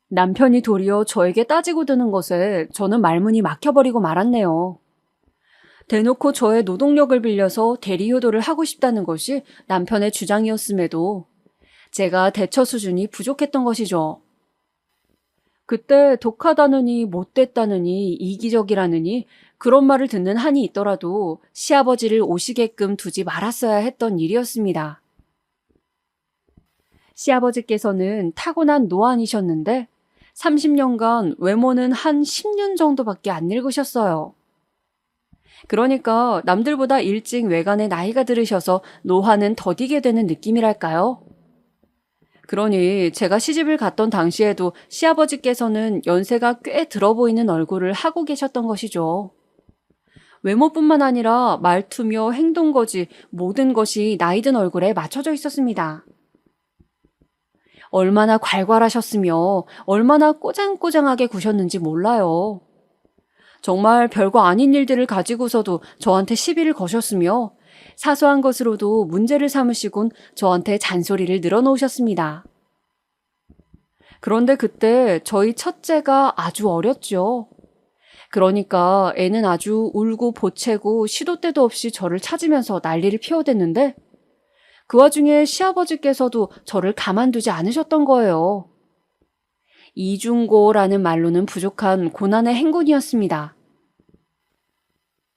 남편이 도리어 저에게 따지고 드는 것에 저는 말문이 막혀버리고 말았네요. 대놓고 저의 노동력을 빌려서 대리효도를 하고 싶다는 것이 남편의 주장이었음에도 제가 대처 수준이 부족했던 것이죠. 그때 독하다느니 못됐다느니 이기적이라느니 그런 말을 듣는 한이 있더라도 시아버지를 오시게끔 두지 말았어야 했던 일이었습니다. 시아버지께서는 타고난 노안이셨는데 30년간 외모는 한 10년 정도밖에 안 늙으셨어요. 그러니까 남들보다 일찍 외간에 나이가 들으셔서 노화는 더디게 되는 느낌이랄까요? 그러니 제가 시집을 갔던 당시에도 시아버지께서는 연세가 꽤 들어 보이는 얼굴을 하고 계셨던 것이죠. 외모뿐만 아니라 말투며 행동거지 모든 것이 나이 든 얼굴에 맞춰져 있었습니다. 얼마나 괄괄하셨으며 얼마나 꼬장꼬장하게 구셨는지 몰라요. 정말 별거 아닌 일들을 가지고서도 저한테 시비를 거셨으며 사소한 것으로도 문제를 삼으시곤 저한테 잔소리를 늘어놓으셨습니다. 그런데 그때 저희 첫째가 아주 어렸죠. 그러니까 애는 아주 울고 보채고 시도 때도 없이 저를 찾으면서 난리를 피워댔는데 그 와중에 시아버지께서도 저를 가만두지 않으셨던 거예요. 이중고라는 말로는 부족한 고난의 행군이었습니다.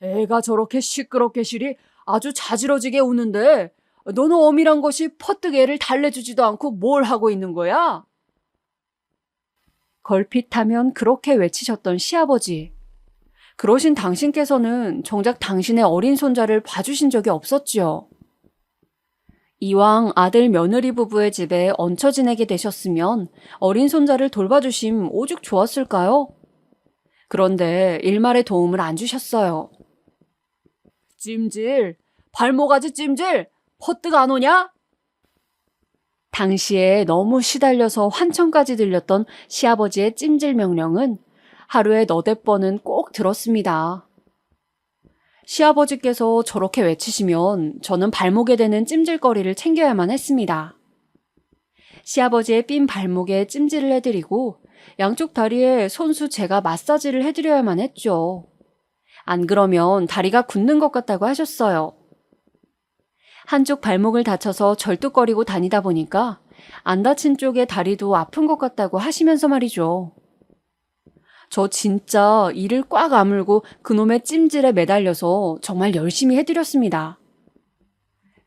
애가 저렇게 시끄럽게 실이 아주 자지러지게 우는데 너는 어미란 것이 퍼뜩 애를 달래주지도 않고 뭘 하고 있는 거야? 걸핏하면 그렇게 외치셨던 시아버지. 그러신 당신께서는 정작 당신의 어린 손자를 봐주신 적이 없었지요. 이왕 아들 며느리 부부의 집에 얹혀 지내게 되셨으면 어린 손자를 돌봐주심 오죽 좋았을까요? 그런데 일말의 도움을 안 주셨어요. 찜질, 발모가지 찜질, 퍼뜩 안 오냐? 당시에 너무 시달려서 환청까지 들렸던 시아버지의 찜질 명령은 하루에 너댓 번은 꼭 들었습니다. 시아버지께서 저렇게 외치시면 저는 발목에 대는 찜질거리를 챙겨야만 했습니다. 시아버지의 삔 발목에 찜질을 해드리고 양쪽 다리에 손수 제가 마사지를 해드려야만 했죠. 안 그러면 다리가 굳는 것 같다고 하셨어요. 한쪽 발목을 다쳐서 절뚝거리고 다니다 보니까 안 다친 쪽의 다리도 아픈 것 같다고 하시면서 말이죠. 저 진짜 이를 꽉 아물고 그놈의 찜질에 매달려서 정말 열심히 해드렸습니다.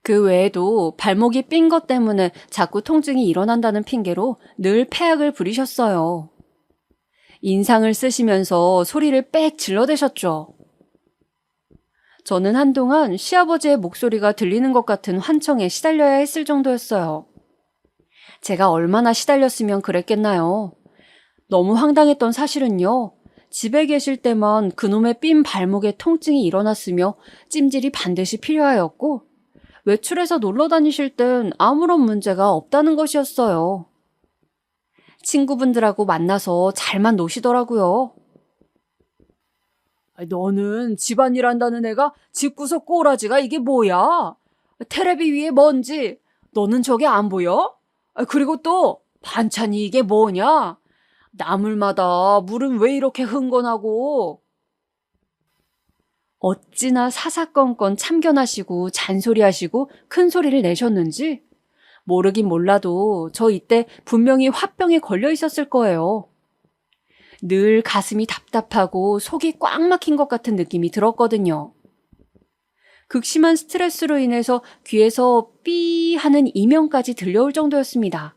그 외에도 발목이 삔 것 때문에 자꾸 통증이 일어난다는 핑계로 늘 패악을 부리셨어요. 인상을 쓰시면서 소리를 빽 질러대셨죠. 저는 한동안 시아버지의 목소리가 들리는 것 같은 환청에 시달려야 했을 정도였어요. 제가 얼마나 시달렸으면 그랬겠나요? 너무 황당했던 사실은요. 집에 계실 때만 그놈의 삔 발목에 통증이 일어났으며 찜질이 반드시 필요하였고 외출해서 놀러 다니실 땐 아무런 문제가 없다는 것이었어요. 친구분들하고 만나서 잘만 노시더라고요. 너는 집안일 한다는 애가 집구석 꼬라지가 이게 뭐야? 테레비 위에 먼지, 너는 저게 안 보여? 그리고 또 반찬이 이게 뭐냐? 나물마다 물은 왜 이렇게 흥건하고? 어찌나 사사건건 참견하시고 잔소리하시고 큰 소리를 내셨는지 모르긴 몰라도 저 이때 분명히 화병에 걸려 있었을 거예요. 늘 가슴이 답답하고 속이 꽉 막힌 것 같은 느낌이 들었거든요. 극심한 스트레스로 인해서 귀에서 삐 하는 이명까지 들려올 정도였습니다.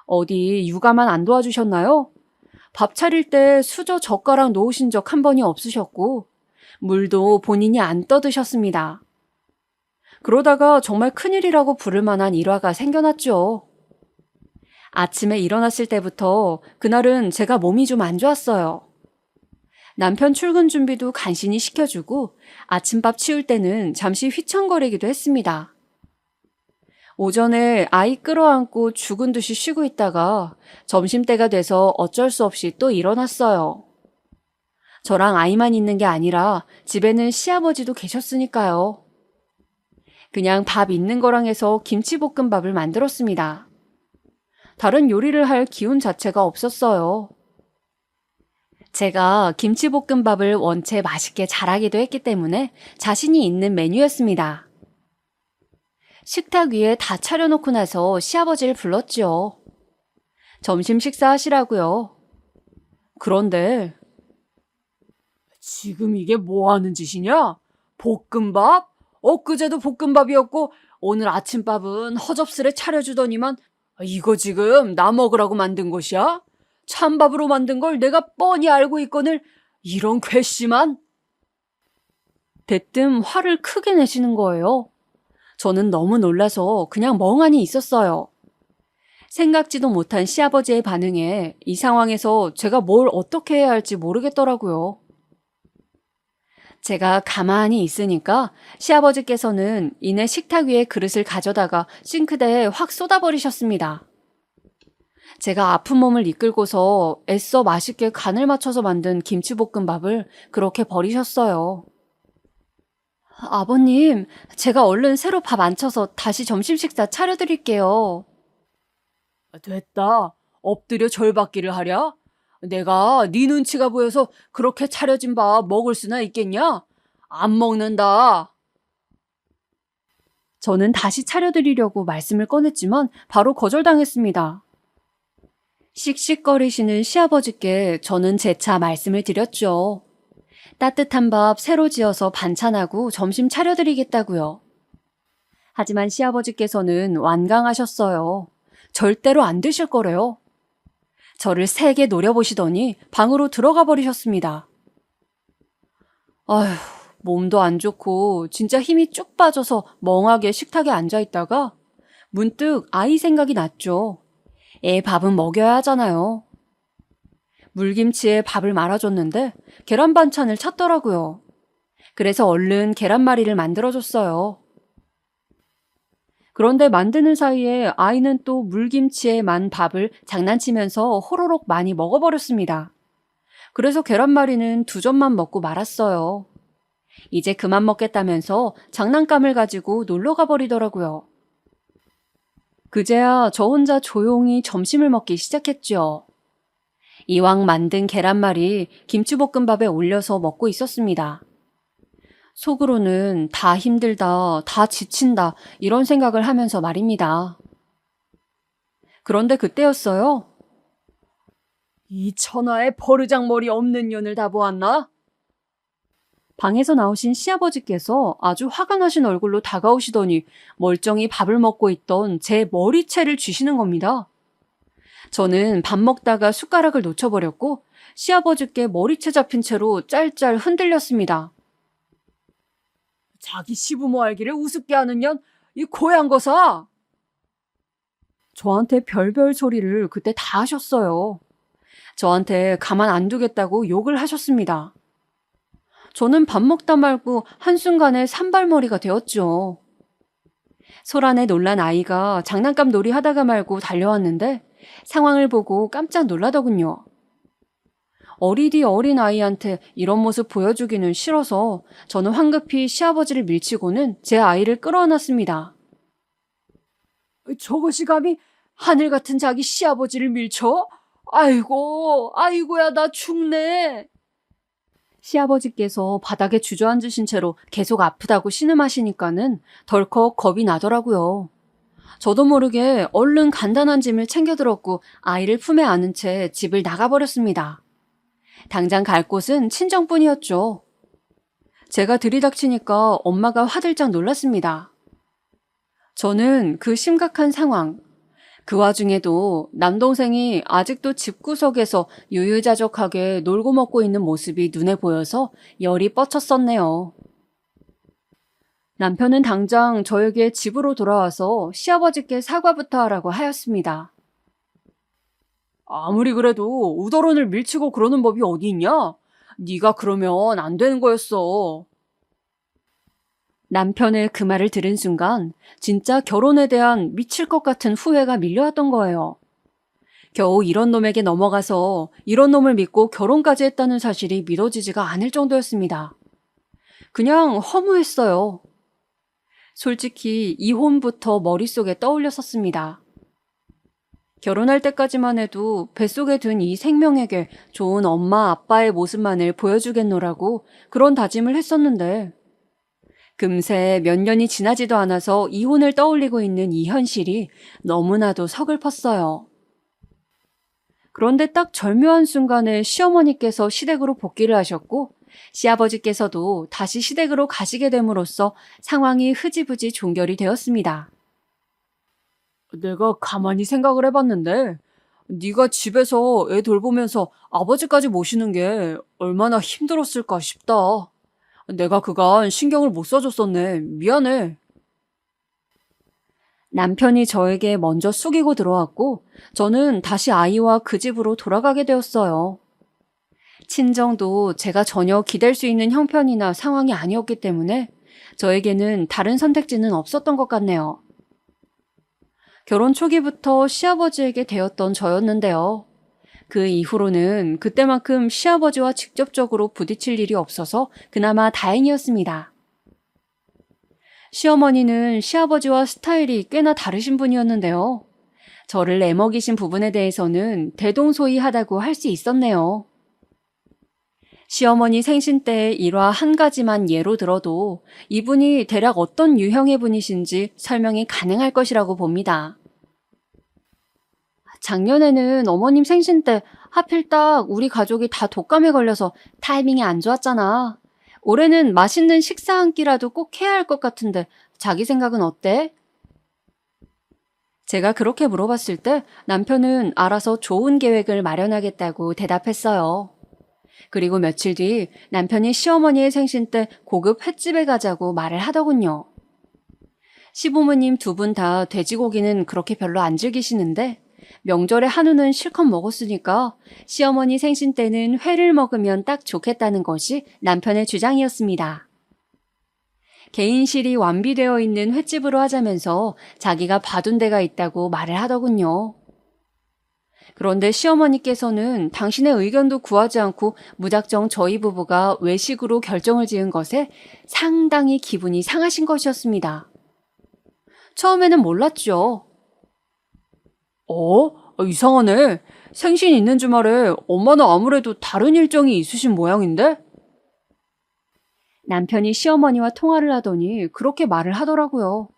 어디 육아만 안 도와주셨나요? 밥 차릴 때 수저 젓가락 놓으신 적 한 번이 없으셨고 물도 본인이 안 떠드셨습니다. 그러다가 정말 큰일이라고 부를 만한 일화가 생겨났죠. 아침에 일어났을 때부터 그날은 제가 몸이 좀 안 좋았어요. 남편 출근 준비도 간신히 시켜주고 아침밥 치울 때는 잠시 휘청거리기도 했습니다. 오전에 아이 끌어안고 죽은 듯이 쉬고 있다가 점심때가 돼서 어쩔 수 없이 또 일어났어요. 저랑 아이만 있는 게 아니라 집에는 시아버지도 계셨으니까요. 그냥 밥 있는 거랑 해서 김치볶음밥을 만들었습니다. 다른 요리를 할 기운 자체가 없었어요. 제가 김치볶음밥을 원체 맛있게 잘하기도 했기 때문에 자신이 있는 메뉴였습니다. 식탁 위에 다 차려놓고 나서 시아버지를 불렀죠. 점심 식사하시라고요. 그런데 지금 이게 뭐 하는 짓이냐? 볶음밥? 엊그제도 볶음밥이었고 오늘 아침밥은 허접스레 차려주더니만 이거 지금 나 먹으라고 만든 것이야? 찬밥으로 만든 걸 내가 뻔히 알고 있거늘 이런 괘씸한? 대뜸 화를 크게 내시는 거예요. 저는 너무 놀라서 그냥 멍하니 있었어요. 생각지도 못한 시아버지의 반응에 이 상황에서 제가 뭘 어떻게 해야 할지 모르겠더라고요. 제가 가만히 있으니까 시아버지께서는 이내 식탁 위에 그릇을 가져다가 싱크대에 확 쏟아버리셨습니다. 제가 아픈 몸을 이끌고서 애써 맛있게 간을 맞춰서 만든 김치볶음밥을 그렇게 버리셨어요. 아버님, 제가 얼른 새로 밥 안 쳐서 다시 점심 식사 차려드릴게요. 됐다. 엎드려 절받기를 하랴? 내가 네 눈치가 보여서 그렇게 차려진 밥 먹을 수나 있겠냐? 안 먹는다. 저는 다시 차려드리려고 말씀을 꺼냈지만 바로 거절당했습니다. 씩씩거리시는 시아버지께 저는 재차 말씀을 드렸죠. 따뜻한 밥 새로 지어서 반찬하고 점심 차려드리겠다고요. 하지만 시아버지께서는 완강하셨어요. 절대로 안 드실 거래요. 저를 세게 노려보시더니 방으로 들어가 버리셨습니다. 아휴, 몸도 안 좋고 진짜 힘이 쭉 빠져서 멍하게 식탁에 앉아있다가 문득 아이 생각이 났죠. 애 밥은 먹여야 하잖아요. 물김치에 밥을 말아줬는데 계란 반찬을 찾더라고요. 그래서 얼른 계란말이를 만들어줬어요. 그런데 만드는 사이에 아이는 또 물김치에 만 밥을 장난치면서 호로록 많이 먹어버렸습니다. 그래서 계란말이는 2점만 먹고 말았어요. 이제 그만 먹겠다면서 장난감을 가지고 놀러 가버리더라고요. 그제야 저 혼자 조용히 점심을 먹기 시작했죠. 이왕 만든 계란말이 김치볶음밥에 올려서 먹고 있었습니다. 속으로는 다 힘들다, 다 지친다 이런 생각을 하면서 말입니다. 그런데 그때였어요. 이 천하에 버르장머리 없는 년을 다 보았나? 방에서 나오신 시아버지께서 아주 화가 나신 얼굴로 다가오시더니 멀쩡히 밥을 먹고 있던 제 머리채를 쥐시는 겁니다. 저는 밥 먹다가 숟가락을 놓쳐버렸고 시아버지께 머리채 잡힌 채로 짤짤 흔들렸습니다. 자기 시부모 알기를 우습게 하는 년, 이 고향 거사! 저한테 별별 소리를 그때 다 하셨어요. 저한테 가만 안 두겠다고 욕을 하셨습니다. 저는 밥 먹다 말고 한순간에 산발머리가 되었죠. 소란에 놀란 아이가 장난감 놀이 하다가 말고 달려왔는데 상황을 보고 깜짝 놀라더군요. 어리디 어린 아이한테 이런 모습 보여주기는 싫어서 저는 황급히 시아버지를 밀치고는 제 아이를 끌어안았습니다. 저것이 감히 하늘 같은 자기 시아버지를 밀쳐? 아이고, 아이고야, 나 죽네. 시아버지께서 바닥에 주저앉으신 채로 계속 아프다고 신음하시니까는 덜컥 겁이 나더라고요. 저도 모르게 얼른 간단한 짐을 챙겨 들었고 아이를 품에 안은 채 집을 나가버렸습니다. 당장 갈 곳은 친정뿐이었죠. 제가 들이닥치니까 엄마가 화들짝 놀랐습니다. 저는 그 심각한 상황, 그 와중에도 남동생이 아직도 집구석에서 유유자적하게 놀고 먹고 있는 모습이 눈에 보여서 열이 뻗쳤었네요. 남편은 당장 저에게 집으로 돌아와서 시아버지께 사과부터 하라고 하였습니다. 아무리 그래도 우더런을 밀치고 그러는 법이 어디 있냐? 네가 그러면 안 되는 거였어. 남편의 그 말을 들은 순간 진짜 결혼에 대한 미칠 것 같은 후회가 밀려왔던 거예요. 겨우 이런 놈에게 넘어가서 이런 놈을 믿고 결혼까지 했다는 사실이 믿어지지가 않을 정도였습니다. 그냥 허무했어요. 솔직히 이혼부터 머릿속에 떠올렸었습니다. 결혼할 때까지만 해도 뱃속에 든 이 생명에게 좋은 엄마 아빠의 모습만을 보여주겠노라고 그런 다짐을 했었는데 금세 몇 년이 지나지도 않아서 이혼을 떠올리고 있는 이 현실이 너무나도 서글펐어요. 그런데 딱 절묘한 순간에 시어머니께서 시댁으로 복귀를 하셨고 시아버지께서도 다시 시댁으로 가시게 됨으로써 상황이 흐지부지 종결이 되었습니다. 내가 가만히 생각을 해봤는데 네가 집에서 애 돌보면서 아버지까지 모시는 게 얼마나 힘들었을까 싶다. 내가 그간 신경을 못 써줬었네. 미안해. 남편이 저에게 먼저 숙이고 들어왔고 저는 다시 아이와 그 집으로 돌아가게 되었어요. 친정도 제가 전혀 기댈 수 있는 형편이나 상황이 아니었기 때문에 저에게는 다른 선택지는 없었던 것 같네요. 결혼 초기부터 시아버지에게 대었던 저였는데요. 그 이후로는 그때만큼 시아버지와 직접적으로 부딪힐 일이 없어서 그나마 다행이었습니다. 시어머니는 시아버지와 스타일이 꽤나 다르신 분이었는데요. 저를 애먹이신 부분에 대해서는 대동소이하다고 할 수 있었네요. 시어머니 생신 때의 일화 한 가지만 예로 들어도 이분이 대략 어떤 유형의 분이신지 설명이 가능할 것이라고 봅니다. 작년에는 어머님 생신 때 하필 딱 우리 가족이 다 독감에 걸려서 타이밍이 안 좋았잖아. 올해는 맛있는 식사 한 끼라도 꼭 해야 할 것 같은데 자기 생각은 어때? 제가 그렇게 물어봤을 때 남편은 알아서 좋은 계획을 마련하겠다고 대답했어요. 그리고 며칠 뒤 남편이 시어머니의 생신 때 고급 횟집에 가자고 말을 하더군요. 시부모님 두 분 다 돼지고기는 그렇게 별로 안 즐기시는데 명절에 한우는 실컷 먹었으니까 시어머니 생신 때는 회를 먹으면 딱 좋겠다는 것이 남편의 주장이었습니다. 개인실이 완비되어 있는 횟집으로 하자면서 자기가 봐둔 데가 있다고 말을 하더군요. 그런데 시어머니께서는 당신의 의견도 구하지 않고 무작정 저희 부부가 외식으로 결정을 지은 것에 상당히 기분이 상하신 것이었습니다. 처음에는 몰랐죠. 이상하네. 생신 있는 주말에 엄마는 아무래도 다른 일정이 있으신 모양인데? 남편이 시어머니와 통화를 하더니 그렇게 말을 하더라고요.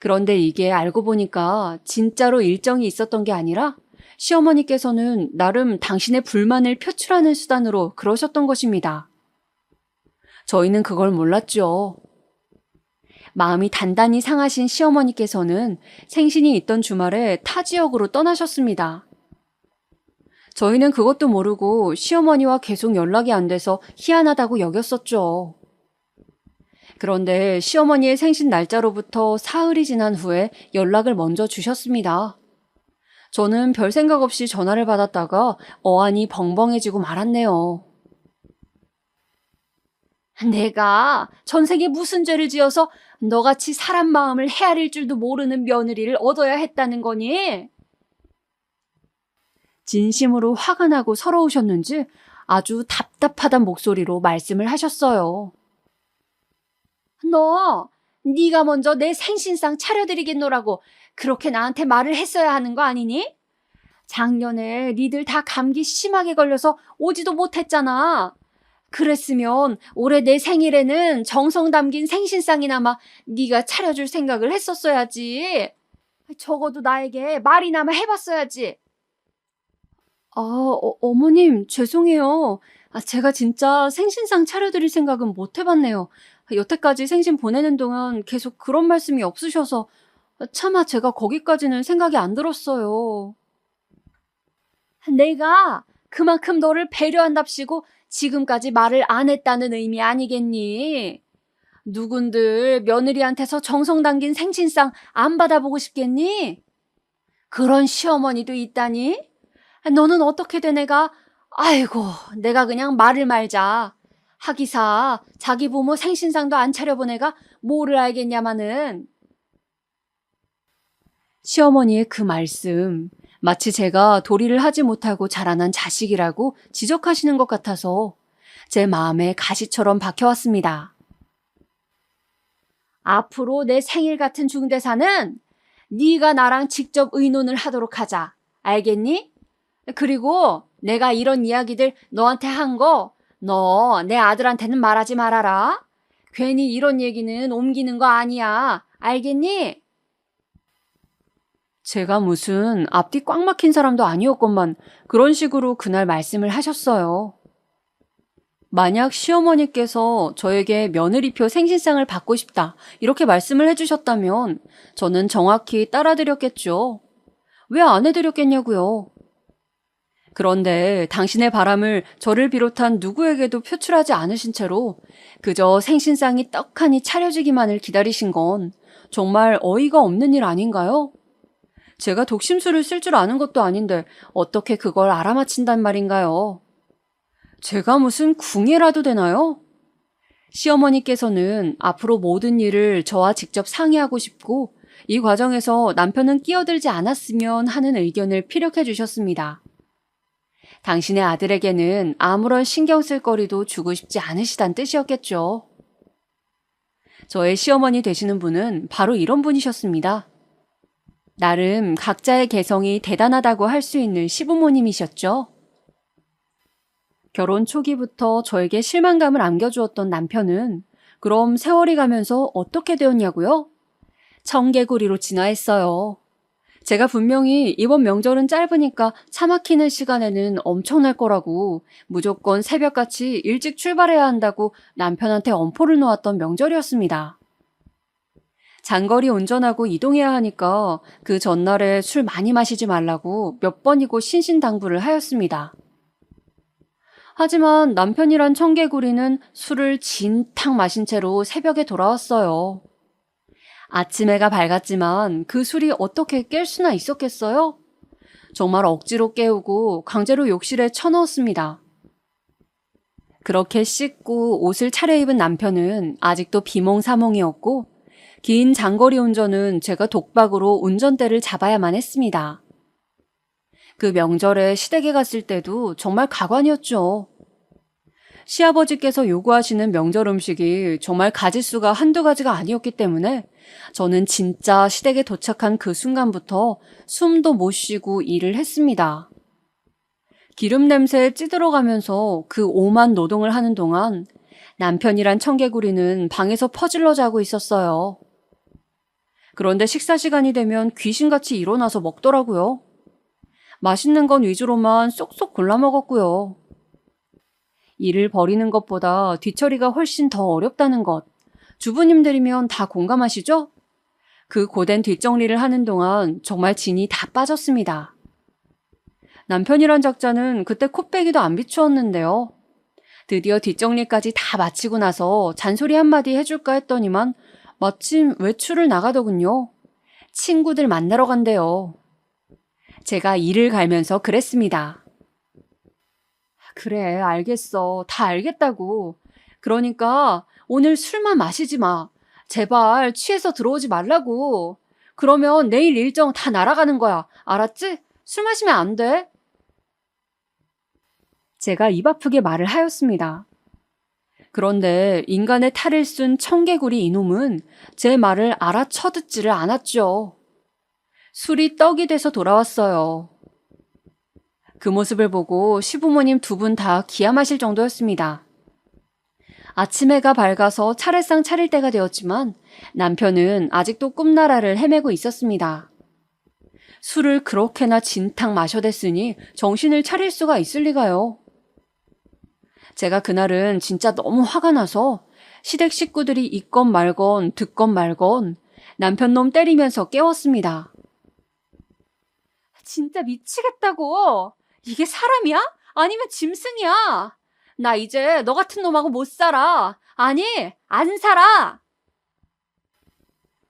그런데 이게 알고 보니까 진짜로 일정이 있었던 게 아니라 시어머니께서는 나름 당신의 불만을 표출하는 수단으로 그러셨던 것입니다. 저희는 그걸 몰랐죠. 마음이 단단히 상하신 시어머니께서는 생신이 있던 주말에 타 지역으로 떠나셨습니다. 저희는 그것도 모르고 시어머니와 계속 연락이 안 돼서 희한하다고 여겼었죠. 그런데 시어머니의 생신 날짜로부터 사흘이 지난 후에 연락을 먼저 주셨습니다. 저는 별 생각 없이 전화를 받았다가 어안이 벙벙해지고 말았네요. 내가 전생에 무슨 죄를 지어서 너같이 사람 마음을 헤아릴 줄도 모르는 며느리를 얻어야 했다는 거니? 진심으로 화가 나고 서러우셨는지 아주 답답하단 목소리로 말씀을 하셨어요. 네가 먼저 내 생신상 차려드리겠노라고 그렇게 나한테 말을 했어야 하는 거 아니니? 작년에 니들 다 감기 심하게 걸려서 오지도 못했잖아. 그랬으면 올해 내 생일에는 정성 담긴 생신상이나마 네가 차려줄 생각을 했었어야지. 적어도 나에게 말이나마 해봤어야지. 어머님 죄송해요. 제가 진짜 생신상 차려드릴 생각은 못 해봤네요. 여태까지 생신 보내는 동안 계속 그런 말씀이 없으셔서 차마 제가 거기까지는 생각이 안 들었어요. 내가 그만큼 너를 배려한답시고 지금까지 말을 안 했다는 의미 아니겠니? 누군들 며느리한테서 정성 담긴 생신상 안 받아보고 싶겠니? 그런 시어머니도 있다니? 너는 어떻게 된 애가? 아이고, 내가 그냥 말을 말자. 하기사 자기 부모 생신상도 안 차려본 애가 뭐를 알겠냐마는. 시어머니의 그 말씀, 마치 제가 도리를 하지 못하고 자라난 자식이라고 지적하시는 것 같아서 제 마음에 가시처럼 박혀왔습니다. 앞으로 내 생일 같은 중대사는 네가 나랑 직접 의논을 하도록 하자. 알겠니? 그리고 내가 이런 이야기들 너한테 한 거 너 내 아들한테는 말하지 말아라. 괜히 이런 얘기는 옮기는 거 아니야. 알겠니? 제가 무슨 앞뒤 꽉 막힌 사람도 아니었건만 그런 식으로 그날 말씀을 하셨어요. 만약 시어머니께서 저에게 며느리표 생신상을 받고 싶다 이렇게 말씀을 해주셨다면 저는 정확히 따라드렸겠죠. 왜 안 해드렸겠냐고요. 그런데 당신의 바람을 저를 비롯한 누구에게도 표출하지 않으신 채로 그저 생신상이 떡하니 차려지기만을 기다리신 건 정말 어이가 없는 일 아닌가요? 제가 독심술을 쓸 줄 아는 것도 아닌데 어떻게 그걸 알아맞힌단 말인가요? 제가 무슨 궁예라도 되나요? 시어머니께서는 앞으로 모든 일을 저와 직접 상의하고 싶고 이 과정에서 남편은 끼어들지 않았으면 하는 의견을 피력해 주셨습니다. 당신의 아들에게는 아무런 신경 쓸 거리도 주고 싶지 않으시단 뜻이었겠죠. 저의 시어머니 되시는 분은 바로 이런 분이셨습니다. 나름 각자의 개성이 대단하다고 할 수 있는 시부모님이셨죠. 결혼 초기부터 저에게 실망감을 안겨주었던 남편은 그럼 세월이 가면서 어떻게 되었냐고요? 청개구리로 진화했어요. 제가 분명히 이번 명절은 짧으니까 차 막히는 시간에는 엄청날 거라고 무조건 새벽같이 일찍 출발해야 한다고 남편한테 엄포를 놓았던 명절이었습니다. 장거리 운전하고 이동해야 하니까 그 전날에 술 많이 마시지 말라고 몇 번이고 신신당부를 하였습니다. 하지만 남편이란 청개구리는 술을 진탕 마신 채로 새벽에 돌아왔어요. 아침 해가 밝았지만 그 술이 어떻게 깰 수나 있었겠어요? 정말 억지로 깨우고 강제로 욕실에 쳐넣었습니다. 그렇게 씻고 옷을 차려입은 남편은 아직도 비몽사몽이었고 긴 장거리 운전은 제가 독박으로 운전대를 잡아야만 했습니다. 그 명절에 시댁에 갔을 때도 정말 가관이었죠. 시아버지께서 요구하시는 명절 음식이 정말 가짓수가 한두 가지가 아니었기 때문에 저는 진짜 시댁에 도착한 그 순간부터 숨도 못 쉬고 일을 했습니다. 기름 냄새에 찌들어가면서 그 오만 노동을 하는 동안 남편이란 청개구리는 방에서 퍼질러 자고 있었어요. 그런데 식사 시간이 되면 귀신같이 일어나서 먹더라고요. 맛있는 건 위주로만 쏙쏙 골라 먹었고요. 일을 벌이는 것보다 뒤처리가 훨씬 더 어렵다는 것, 주부님들이면 다 공감하시죠? 그 고된 뒷정리를 하는 동안 정말 진이 다 빠졌습니다. 남편이란 작자는 그때 코빼기도 안 비추었는데요. 드디어 뒷정리까지 다 마치고 나서 잔소리 한마디 해줄까 했더니만 마침 외출을 나가더군요. 친구들 만나러 간대요. 제가 이를 갈면서 그랬습니다. 그래, 알겠어. 다 알겠다고. 그러니까 오늘 술만 마시지 마. 제발 취해서 들어오지 말라고. 그러면 내일 일정 다 날아가는 거야. 알았지? 술 마시면 안 돼. 제가 입 아프게 말을 하였습니다. 그런데 인간의 탈을 쓴 청개구리 이놈은 제 말을 알아쳐듣지를 않았죠. 술이 떡이 돼서 돌아왔어요. 그 모습을 보고 시부모님 두 분 다 기야 마실 정도였습니다. 아침 해가 밝아서 차례상 차릴 때가 되었지만 남편은 아직도 꿈나라를 헤매고 있었습니다. 술을 그렇게나 진탕 마셔댔으니 정신을 차릴 수가 있을 리가요. 제가 그날은 진짜 너무 화가 나서 시댁 식구들이 있건 말건 듣건 말건 남편 놈 때리면서 깨웠습니다. 진짜 미치겠다고. 이게 사람이야? 아니면 짐승이야? 나 이제 너 같은 놈하고 못 살아. 아니, 안 살아.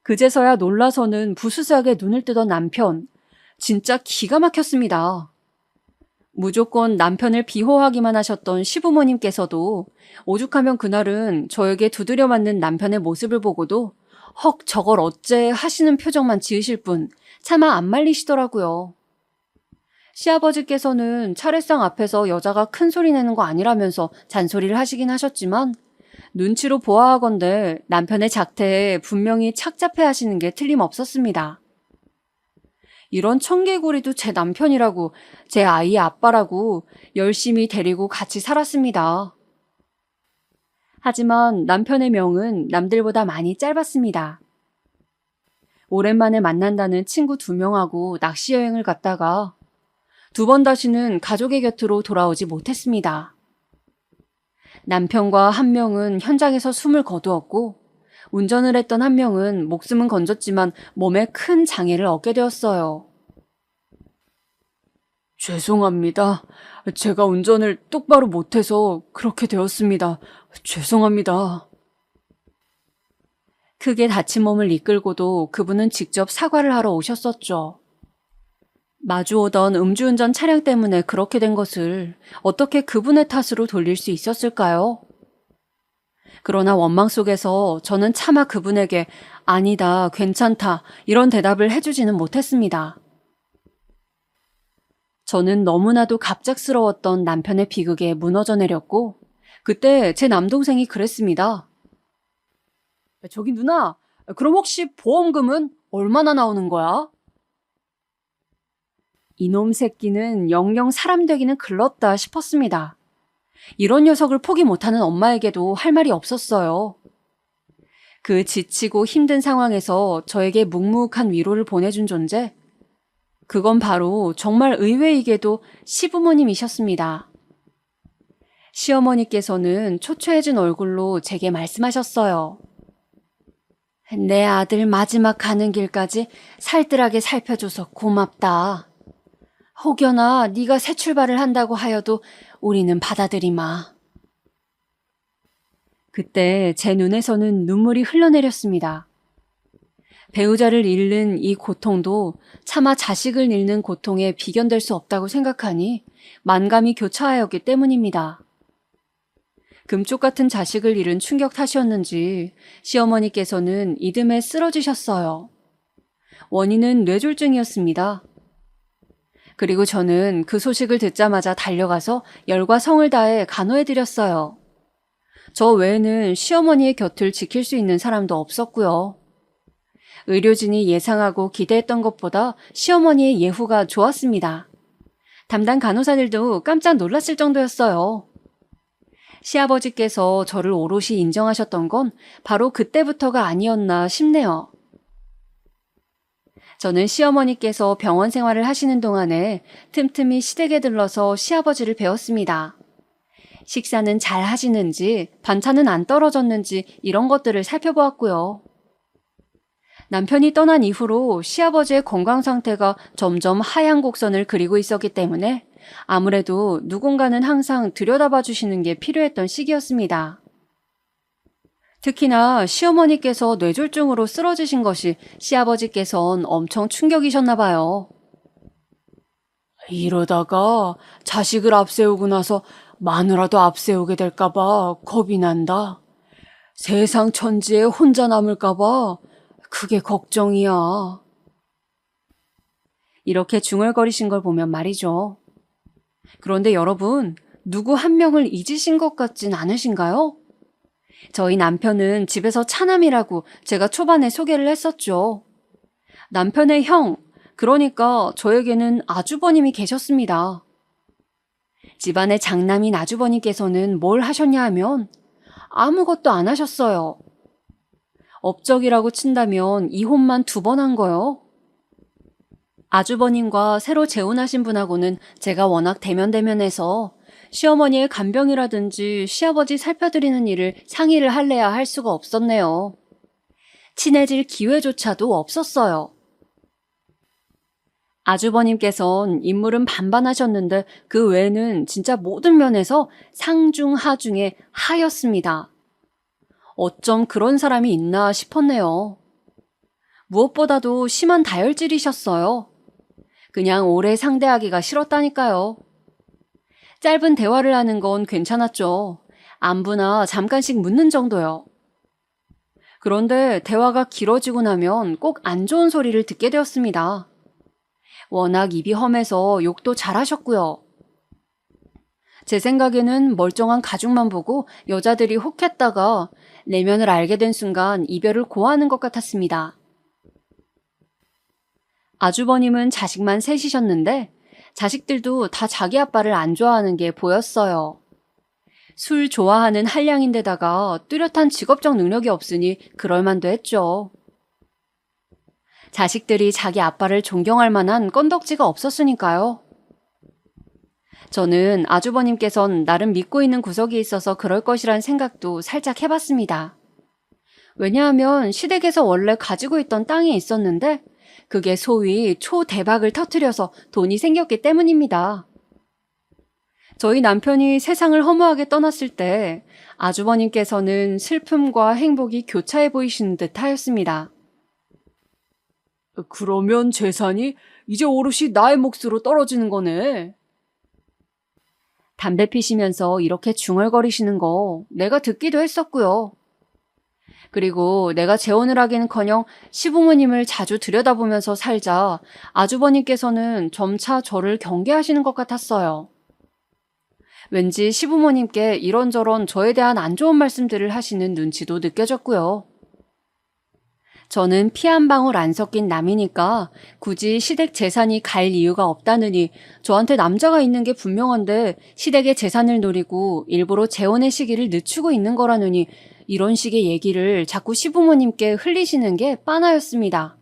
그제서야 놀라서는 부스스하게 눈을 뜨던 남편. 진짜 기가 막혔습니다. 무조건 남편을 비호하기만 하셨던 시부모님께서도 오죽하면 그날은 저에게 두드려 맞는 남편의 모습을 보고도 헉 저걸 어째 하시는 표정만 지으실 뿐 차마 안 말리시더라고요. 시아버지께서는 차례상 앞에서 여자가 큰 소리 내는 거 아니라면서 잔소리를 하시긴 하셨지만 눈치로 보아하건대 남편의 작태에 분명히 착잡해 하시는 게 틀림없었습니다. 이런 청개구리도 제 남편이라고, 제 아이의 아빠라고 열심히 데리고 같이 살았습니다. 하지만 남편의 명은 남들보다 많이 짧았습니다. 오랜만에 만난다는 친구 2명하고 낚시 여행을 갔다가 2번 다시는 가족의 곁으로 돌아오지 못했습니다. 남편과 한 명은 현장에서 숨을 거두었고 운전을 했던 한 명은 목숨은 건졌지만 몸에 큰 장애를 얻게 되었어요. 죄송합니다. 제가 운전을 똑바로 못해서 그렇게 되었습니다. 죄송합니다. 크게 다친 몸을 이끌고도 그분은 직접 사과를 하러 오셨었죠. 마주오던 음주운전 차량 때문에 그렇게 된 것을 어떻게 그분의 탓으로 돌릴 수 있었을까요? 그러나 원망 속에서 저는 차마 그분에게 아니다, 괜찮다 이런 대답을 해주지는 못했습니다. 저는 너무나도 갑작스러웠던 남편의 비극에 무너져 내렸고 그때 제 남동생이 그랬습니다. 저기 누나, 그럼 혹시 보험금은 얼마나 나오는 거야? 이놈 새끼는 영영 사람 되기는 글렀다 싶었습니다. 이런 녀석을 포기 못하는 엄마에게도 할 말이 없었어요. 그 지치고 힘든 상황에서 저에게 묵묵한 위로를 보내준 존재, 그건 바로 정말 의외이게도 시부모님이셨습니다. 시어머니께서는 초췌해진 얼굴로 제게 말씀하셨어요. 내 아들 마지막 가는 길까지 살뜰하게 살펴줘서 고맙다. 혹여나 네가 새 출발을 한다고 하여도 우리는 받아들이마. 그때 제 눈에서는 눈물이 흘러내렸습니다. 배우자를 잃는 이 고통도 차마 자식을 잃는 고통에 비견될 수 없다고 생각하니 만감이 교차하였기 때문입니다. 금쪽 같은 자식을 잃은 충격 탓이었는지 시어머니께서는 이듬해 쓰러지셨어요. 원인은 뇌졸중이었습니다. 그리고 저는 그 소식을 듣자마자 달려가서 열과 성을 다해 간호해드렸어요. 저 외에는 시어머니의 곁을 지킬 수 있는 사람도 없었고요. 의료진이 예상하고 기대했던 것보다 시어머니의 예후가 좋았습니다. 담당 간호사들도 깜짝 놀랐을 정도였어요. 시아버지께서 저를 오롯이 인정하셨던 건 바로 그때부터가 아니었나 싶네요. 저는 시어머니께서 병원 생활을 하시는 동안에 틈틈이 시댁에 들러서 시아버지를 배웠습니다. 식사는 잘 하시는지, 반찬은 안 떨어졌는지 이런 것들을 살펴보았고요. 남편이 떠난 이후로 시아버지의 건강 상태가 점점 하향 곡선을 그리고 있었기 때문에 아무래도 누군가는 항상 들여다봐 주시는 게 필요했던 시기였습니다. 특히나 시어머니께서 뇌졸중으로 쓰러지신 것이 시아버지께선 엄청 충격이셨나 봐요. 이러다가 자식을 앞세우고 나서 마누라도 앞세우게 될까봐 겁이 난다. 세상 천지에 혼자 남을까봐 그게 걱정이야. 이렇게 중얼거리신 걸 보면 말이죠. 그런데 여러분, 누구 한 명을 잊으신 것 같진 않으신가요? 저희 남편은 집에서 차남이라고 제가 초반에 소개를 했었죠. 남편의 형, 그러니까 저에게는 아주버님이 계셨습니다. 집안의 장남인 아주버님께서는 뭘 하셨냐 하면 아무것도 안 하셨어요. 업적이라고 친다면 이혼만 2번 한 거요. 아주버님과 새로 재혼하신 분하고는 제가 워낙 대면대면해서 시어머니의 간병이라든지 시아버지 살펴드리는 일을 상의를 할래야 할 수가 없었네요. 친해질 기회조차도 없었어요. 아주버님께선 인물은 반반하셨는데 그 외에는 진짜 모든 면에서 상중 하중에 하였습니다. 어쩜 그런 사람이 있나 싶었네요. 무엇보다도 심한 다혈질이셨어요. 그냥 오래 상대하기가 싫었다니까요. 짧은 대화를 하는 건 괜찮았죠. 안부나 잠깐씩 묻는 정도요. 그런데 대화가 길어지고 나면 꼭 안 좋은 소리를 듣게 되었습니다. 워낙 입이 험해서 욕도 잘하셨고요. 제 생각에는 멀쩡한 가죽만 보고 여자들이 혹했다가 내면을 알게 된 순간 이별을 고하는 것 같았습니다. 아주버님은 자식만 셋이셨는데 자식들도 다 자기 아빠를 안 좋아하는 게 보였어요. 술 좋아하는 한량인데다가 뚜렷한 직업적 능력이 없으니 그럴만도 했죠. 자식들이 자기 아빠를 존경할 만한 건덕지가 없었으니까요. 저는 아주버님께선 나름 믿고 있는 구석이 있어서 그럴 것이란 생각도 살짝 해봤습니다. 왜냐하면 시댁에서 원래 가지고 있던 땅이 있었는데 그게 소위 초대박을 터뜨려서 돈이 생겼기 때문입니다. 저희 남편이 세상을 허무하게 떠났을 때 아주버님께서는 슬픔과 행복이 교차해 보이시는 듯 하였습니다. 그러면 재산이 이제 오롯이 나의 몫으로 떨어지는 거네. 담배 피시면서 이렇게 중얼거리시는 거 내가 듣기도 했었고요. 그리고 내가 재혼을 하기는커녕 시부모님을 자주 들여다보면서 살자 아주버님께서는 점차 저를 경계하시는 것 같았어요. 왠지 시부모님께 이런저런 저에 대한 안 좋은 말씀들을 하시는 눈치도 느껴졌고요. 저는 피 한 방울 안 섞인 남이니까 굳이 시댁 재산이 갈 이유가 없다느니 저한테 남자가 있는 게 분명한데 시댁의 재산을 노리고 일부러 재혼의 시기를 늦추고 있는 거라느니 이런 식의 얘기를 자꾸 시부모님께 흘리시는 게 빤하였습니다.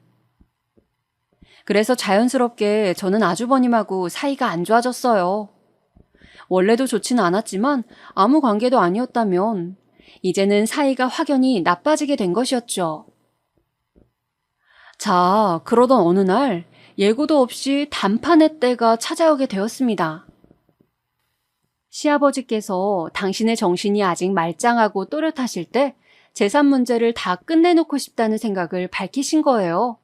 그래서 자연스럽게 저는 아주버님하고 사이가 안 좋아졌어요. 원래도 좋지는 않았지만 아무 관계도 아니었다면 이제는 사이가 확연히 나빠지게 된 것이었죠. 자, 그러던 어느 날 예고도 없이 단판의 때가 찾아오게 되었습니다. 시아버지께서 당신의 정신이 아직 말짱하고 또렷하실 때 재산 문제를 다 끝내놓고 싶다는 생각을 밝히신 거예요.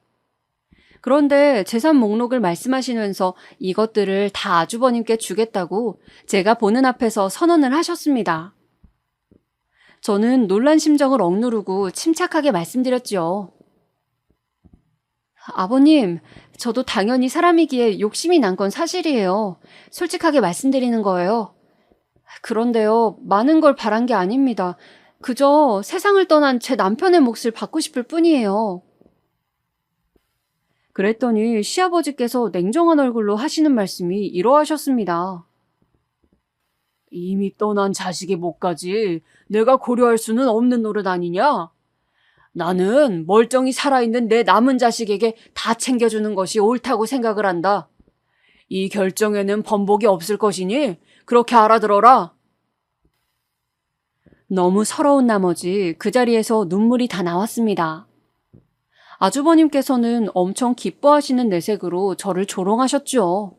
그런데 재산 목록을 말씀하시면서 이것들을 다 아주버님께 주겠다고 제가 보는 앞에서 선언을 하셨습니다. 저는 놀란 심정을 억누르고 침착하게 말씀드렸죠. 아버님, 저도 당연히 사람이기에 욕심이 난 건 사실이에요. 솔직하게 말씀드리는 거예요. 그런데요, 많은 걸 바란 게 아닙니다. 그저 세상을 떠난 제 남편의 몫을 받고 싶을 뿐이에요. 그랬더니 시아버지께서 냉정한 얼굴로 하시는 말씀이 이러하셨습니다. 이미 떠난 자식의 몫까지 내가 고려할 수는 없는 노릇 아니냐? 나는 멀쩡히 살아있는 내 남은 자식에게 다 챙겨주는 것이 옳다고 생각을 한다. 이 결정에는 번복이 없을 것이니 그렇게 알아들어라. 너무 서러운 나머지 그 자리에서 눈물이 다 나왔습니다. 아주버님께서는 엄청 기뻐하시는 내색으로 저를 조롱하셨죠.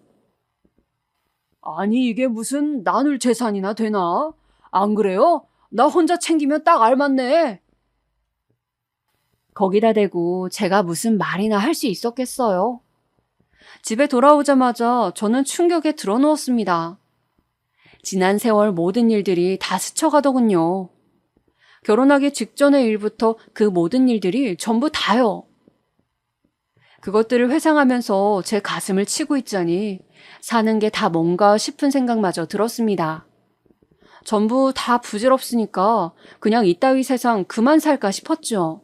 아니 이게 무슨 나눌 재산이나 되나? 안 그래요? 나 혼자 챙기면 딱 알맞네. 거기다 대고 제가 무슨 말이나 할 수 있었겠어요. 집에 돌아오자마자 저는 충격에 드러누웠습니다. 지난 세월 모든 일들이 다 스쳐가더군요. 결혼하기 직전의 일부터 그 모든 일들이 전부 다요. 그것들을 회상하면서 제 가슴을 치고 있자니 사는 게 다 뭔가 싶은 생각마저 들었습니다. 전부 다 부질없으니까 그냥 이따위 세상 그만 살까 싶었죠.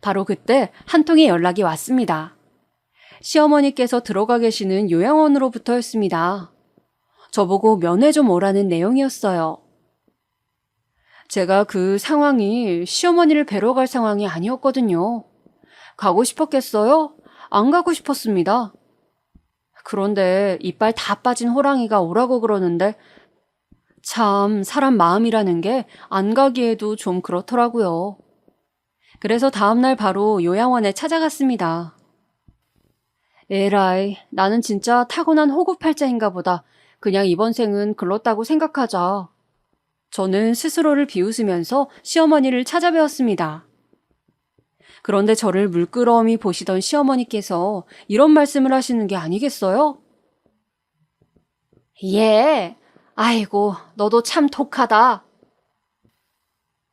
바로 그때 한 통의 연락이 왔습니다. 시어머니께서 들어가 계시는 요양원으로부터였습니다. 저보고 면회 좀 오라는 내용이었어요. 제가 그 상황이 시어머니를 뵈러 갈 상황이 아니었거든요. 가고 싶었겠어요? 안 가고 싶었습니다. 그런데 이빨 다 빠진 호랑이가 오라고 그러는데 참 사람 마음이라는 게 안 가기에도 좀 그렇더라고요. 그래서 다음날 바로 요양원에 찾아갔습니다. 에라이, 나는 진짜 타고난 호구팔자인가 보다. 그냥 이번 생은 글렀다고 생각하자. 저는 스스로를 비웃으면서 시어머니를 찾아뵈었습니다. 그런데 저를 물끄러미 보시던 시어머니께서 이런 말씀을 하시는 게 아니겠어요? 예, 아이고, 너도 참 독하다.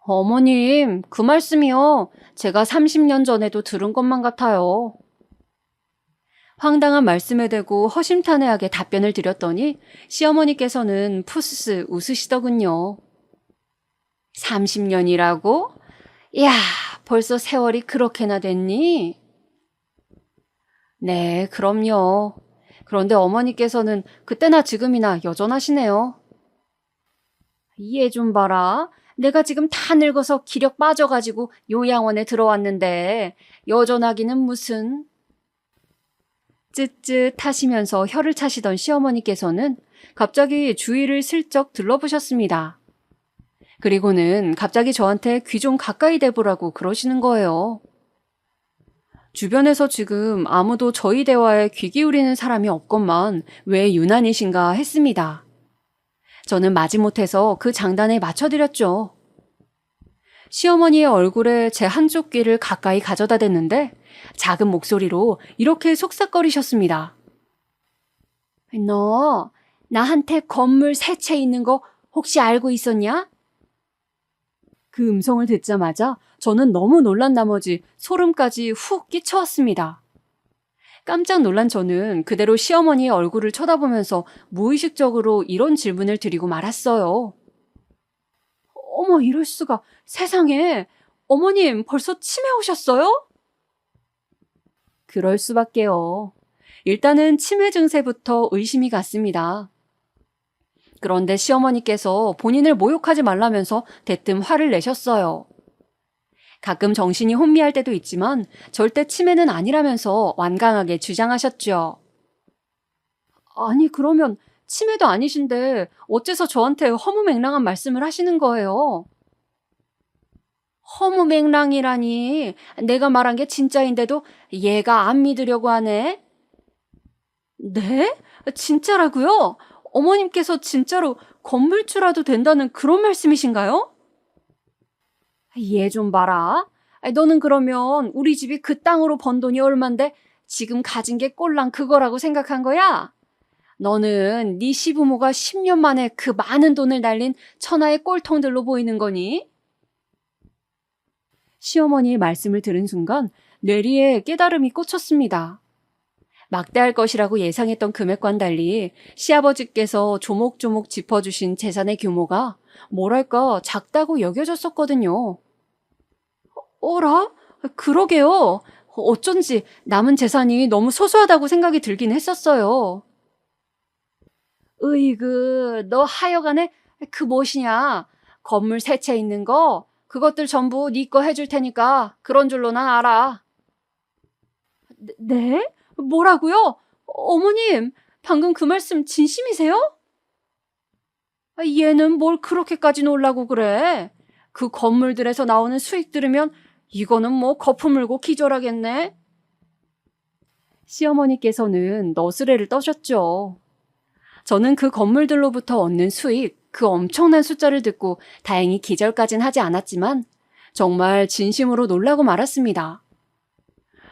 어머님, 그 말씀이요. 제가 30년 전에도 들은 것만 같아요. 황당한 말씀에 대고 허심탄회하게 답변을 드렸더니 시어머니께서는 푸스스 웃으시더군요. 30년이라고? 이야, 벌써 세월이 그렇게나 됐니? 네, 그럼요. 그런데 어머니께서는 그때나 지금이나 여전하시네요. 얘 좀 봐라. 내가 지금 다 늙어서 기력 빠져가지고 요양원에 들어왔는데 여전하기는 무슨. 쯧쯧 하시면서 혀를 차시던 시어머니께서는 갑자기 주위를 슬쩍 둘러보셨습니다. 그리고는 갑자기 저한테 귀 좀 가까이 대보라고 그러시는 거예요. 주변에서 지금 아무도 저희 대화에 귀 기울이는 사람이 없건만 왜 유난이신가 했습니다. 저는 마지못해서 그 장단에 맞춰드렸죠. 시어머니의 얼굴에 제 한쪽 귀를 가까이 가져다 댔는데 작은 목소리로 이렇게 속삭거리셨습니다. 너 나한테 건물 세 채 있는 거 혹시 알고 있었냐? 그 음성을 듣자마자 저는 너무 놀란 나머지 소름까지 훅 끼쳐왔습니다. 깜짝 놀란 저는 그대로 시어머니의 얼굴을 쳐다보면서 무의식적으로 이런 질문을 드리고 말았어요. 어머, 이럴 수가. 세상에. 어머님, 벌써 치매 오셨어요? 그럴 수밖에요. 일단은 치매 증세부터 의심이 갔습니다. 그런데 시어머니께서 본인을 모욕하지 말라면서 대뜸 화를 내셨어요. 가끔 정신이 혼미할 때도 있지만 절대 치매는 아니라면서 완강하게 주장하셨죠. 아니, 그러면 치매도 아니신데 어째서 저한테 허무맹랑한 말씀을 하시는 거예요? 허무맹랑이라니, 내가 말한 게 진짜인데도 얘가 안 믿으려고 하네. 네? 진짜라고요? 어머님께서 진짜로 건물주라도 된다는 그런 말씀이신가요? 얘 좀 봐라. 너는 그러면 우리 집이 그 땅으로 번 돈이 얼만데 지금 가진 게 꼴랑 그거라고 생각한 거야? 너는 네 시부모가 10년 만에 그 많은 돈을 날린 천하의 꼴통들로 보이는 거니? 시어머니의 말씀을 들은 순간 뇌리에 깨달음이 꽂혔습니다. 막대할 것이라고 예상했던 금액과는 달리 시아버지께서 조목조목 짚어주신 재산의 규모가 뭐랄까 작다고 여겨졌었거든요. 어라? 그러게요. 어쩐지 남은 재산이 너무 소소하다고 생각이 들긴 했었어요. 으이그, 너 하여간에 그 무엇이냐? 건물 세 채 있는 거 그것들 전부 네 거 해줄 테니까 그런 줄로 난 알아. 네? 뭐라고요? 어머님, 방금 그 말씀 진심이세요? 얘는 뭘 그렇게까지 놀라고 그래? 그 건물들에서 나오는 수익 들으면 이거는 뭐 거품 물고 기절하겠네? 시어머니께서는 너스레를 떠셨죠. 저는 그 건물들로부터 얻는 수익, 그 엄청난 숫자를 듣고 다행히 기절까진 하지 않았지만 정말 진심으로 놀라고 말았습니다.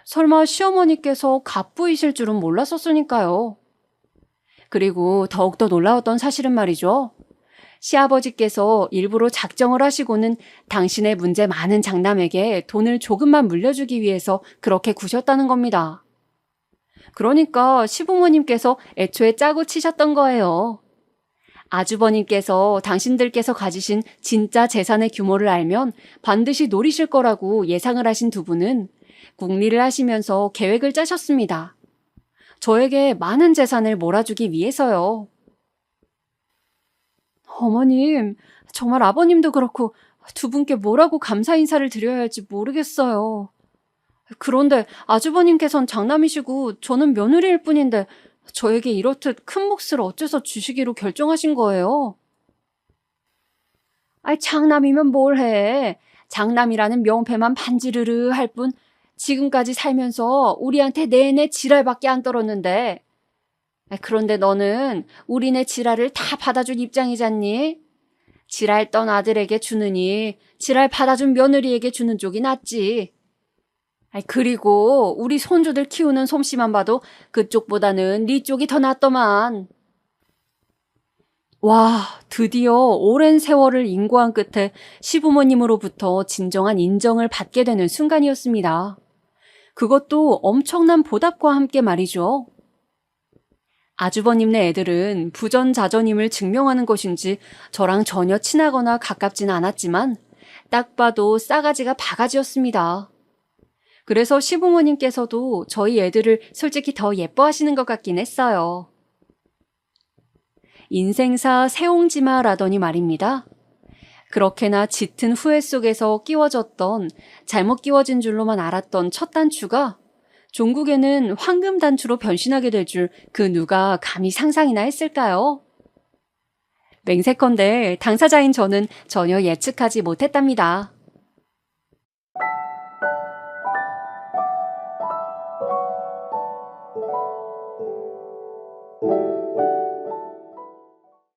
설마 시어머니께서 갑부이실 줄은 몰랐었으니까요. 그리고 더욱더 놀라웠던 사실은 말이죠. 시아버지께서 일부러 작정을 하시고는 당신의 문제 많은 장남에게 돈을 조금만 물려주기 위해서 그렇게 구셨다는 겁니다. 그러니까 시부모님께서 애초에 짜고 치셨던 거예요. 아주버님께서 당신들께서 가지신 진짜 재산의 규모를 알면 반드시 노리실 거라고 예상을 하신 두 분은 궁리를 하시면서 계획을 짜셨습니다. 저에게 많은 재산을 몰아주기 위해서요. 어머님, 정말 아버님도 그렇고 두 분께 뭐라고 감사 인사를 드려야 할지 모르겠어요. 그런데 아주버님께선 장남이시고 저는 며느리일 뿐인데 저에게 이렇듯 큰 몫을 어째서 주시기로 결정하신 거예요? 아이, 장남이면 뭘 해. 장남이라는 명패만 반지르르 할 뿐 지금까지 살면서 우리한테 내내 지랄밖에 안 떨었는데. 그런데 너는 우리네 지랄을 다 받아준 입장이잖니? 지랄 떤 아들에게 주느니 지랄 받아준 며느리에게 주는 쪽이 낫지. 그리고 우리 손주들 키우는 솜씨만 봐도 그쪽보다는 네 쪽이 더 낫더만. 와, 드디어 오랜 세월을 인고한 끝에 시부모님으로부터 진정한 인정을 받게 되는 순간이었습니다. 그것도 엄청난 보답과 함께 말이죠. 아주버님네 애들은 부전자전임을 증명하는 것인지 저랑 전혀 친하거나 가깝지는 않았지만 딱 봐도 싸가지가 바가지였습니다. 그래서 시부모님께서도 저희 애들을 솔직히 더 예뻐하시는 것 같긴 했어요. 인생사 새옹지마라더니 말입니다. 그렇게나 짙은 후회 속에서 끼워졌던, 잘못 끼워진 줄로만 알았던 첫 단추가 종국에는 황금 단추로 변신하게 될 줄 그 누가 감히 상상이나 했을까요? 맹세컨대 당사자인 저는 전혀 예측하지 못했답니다.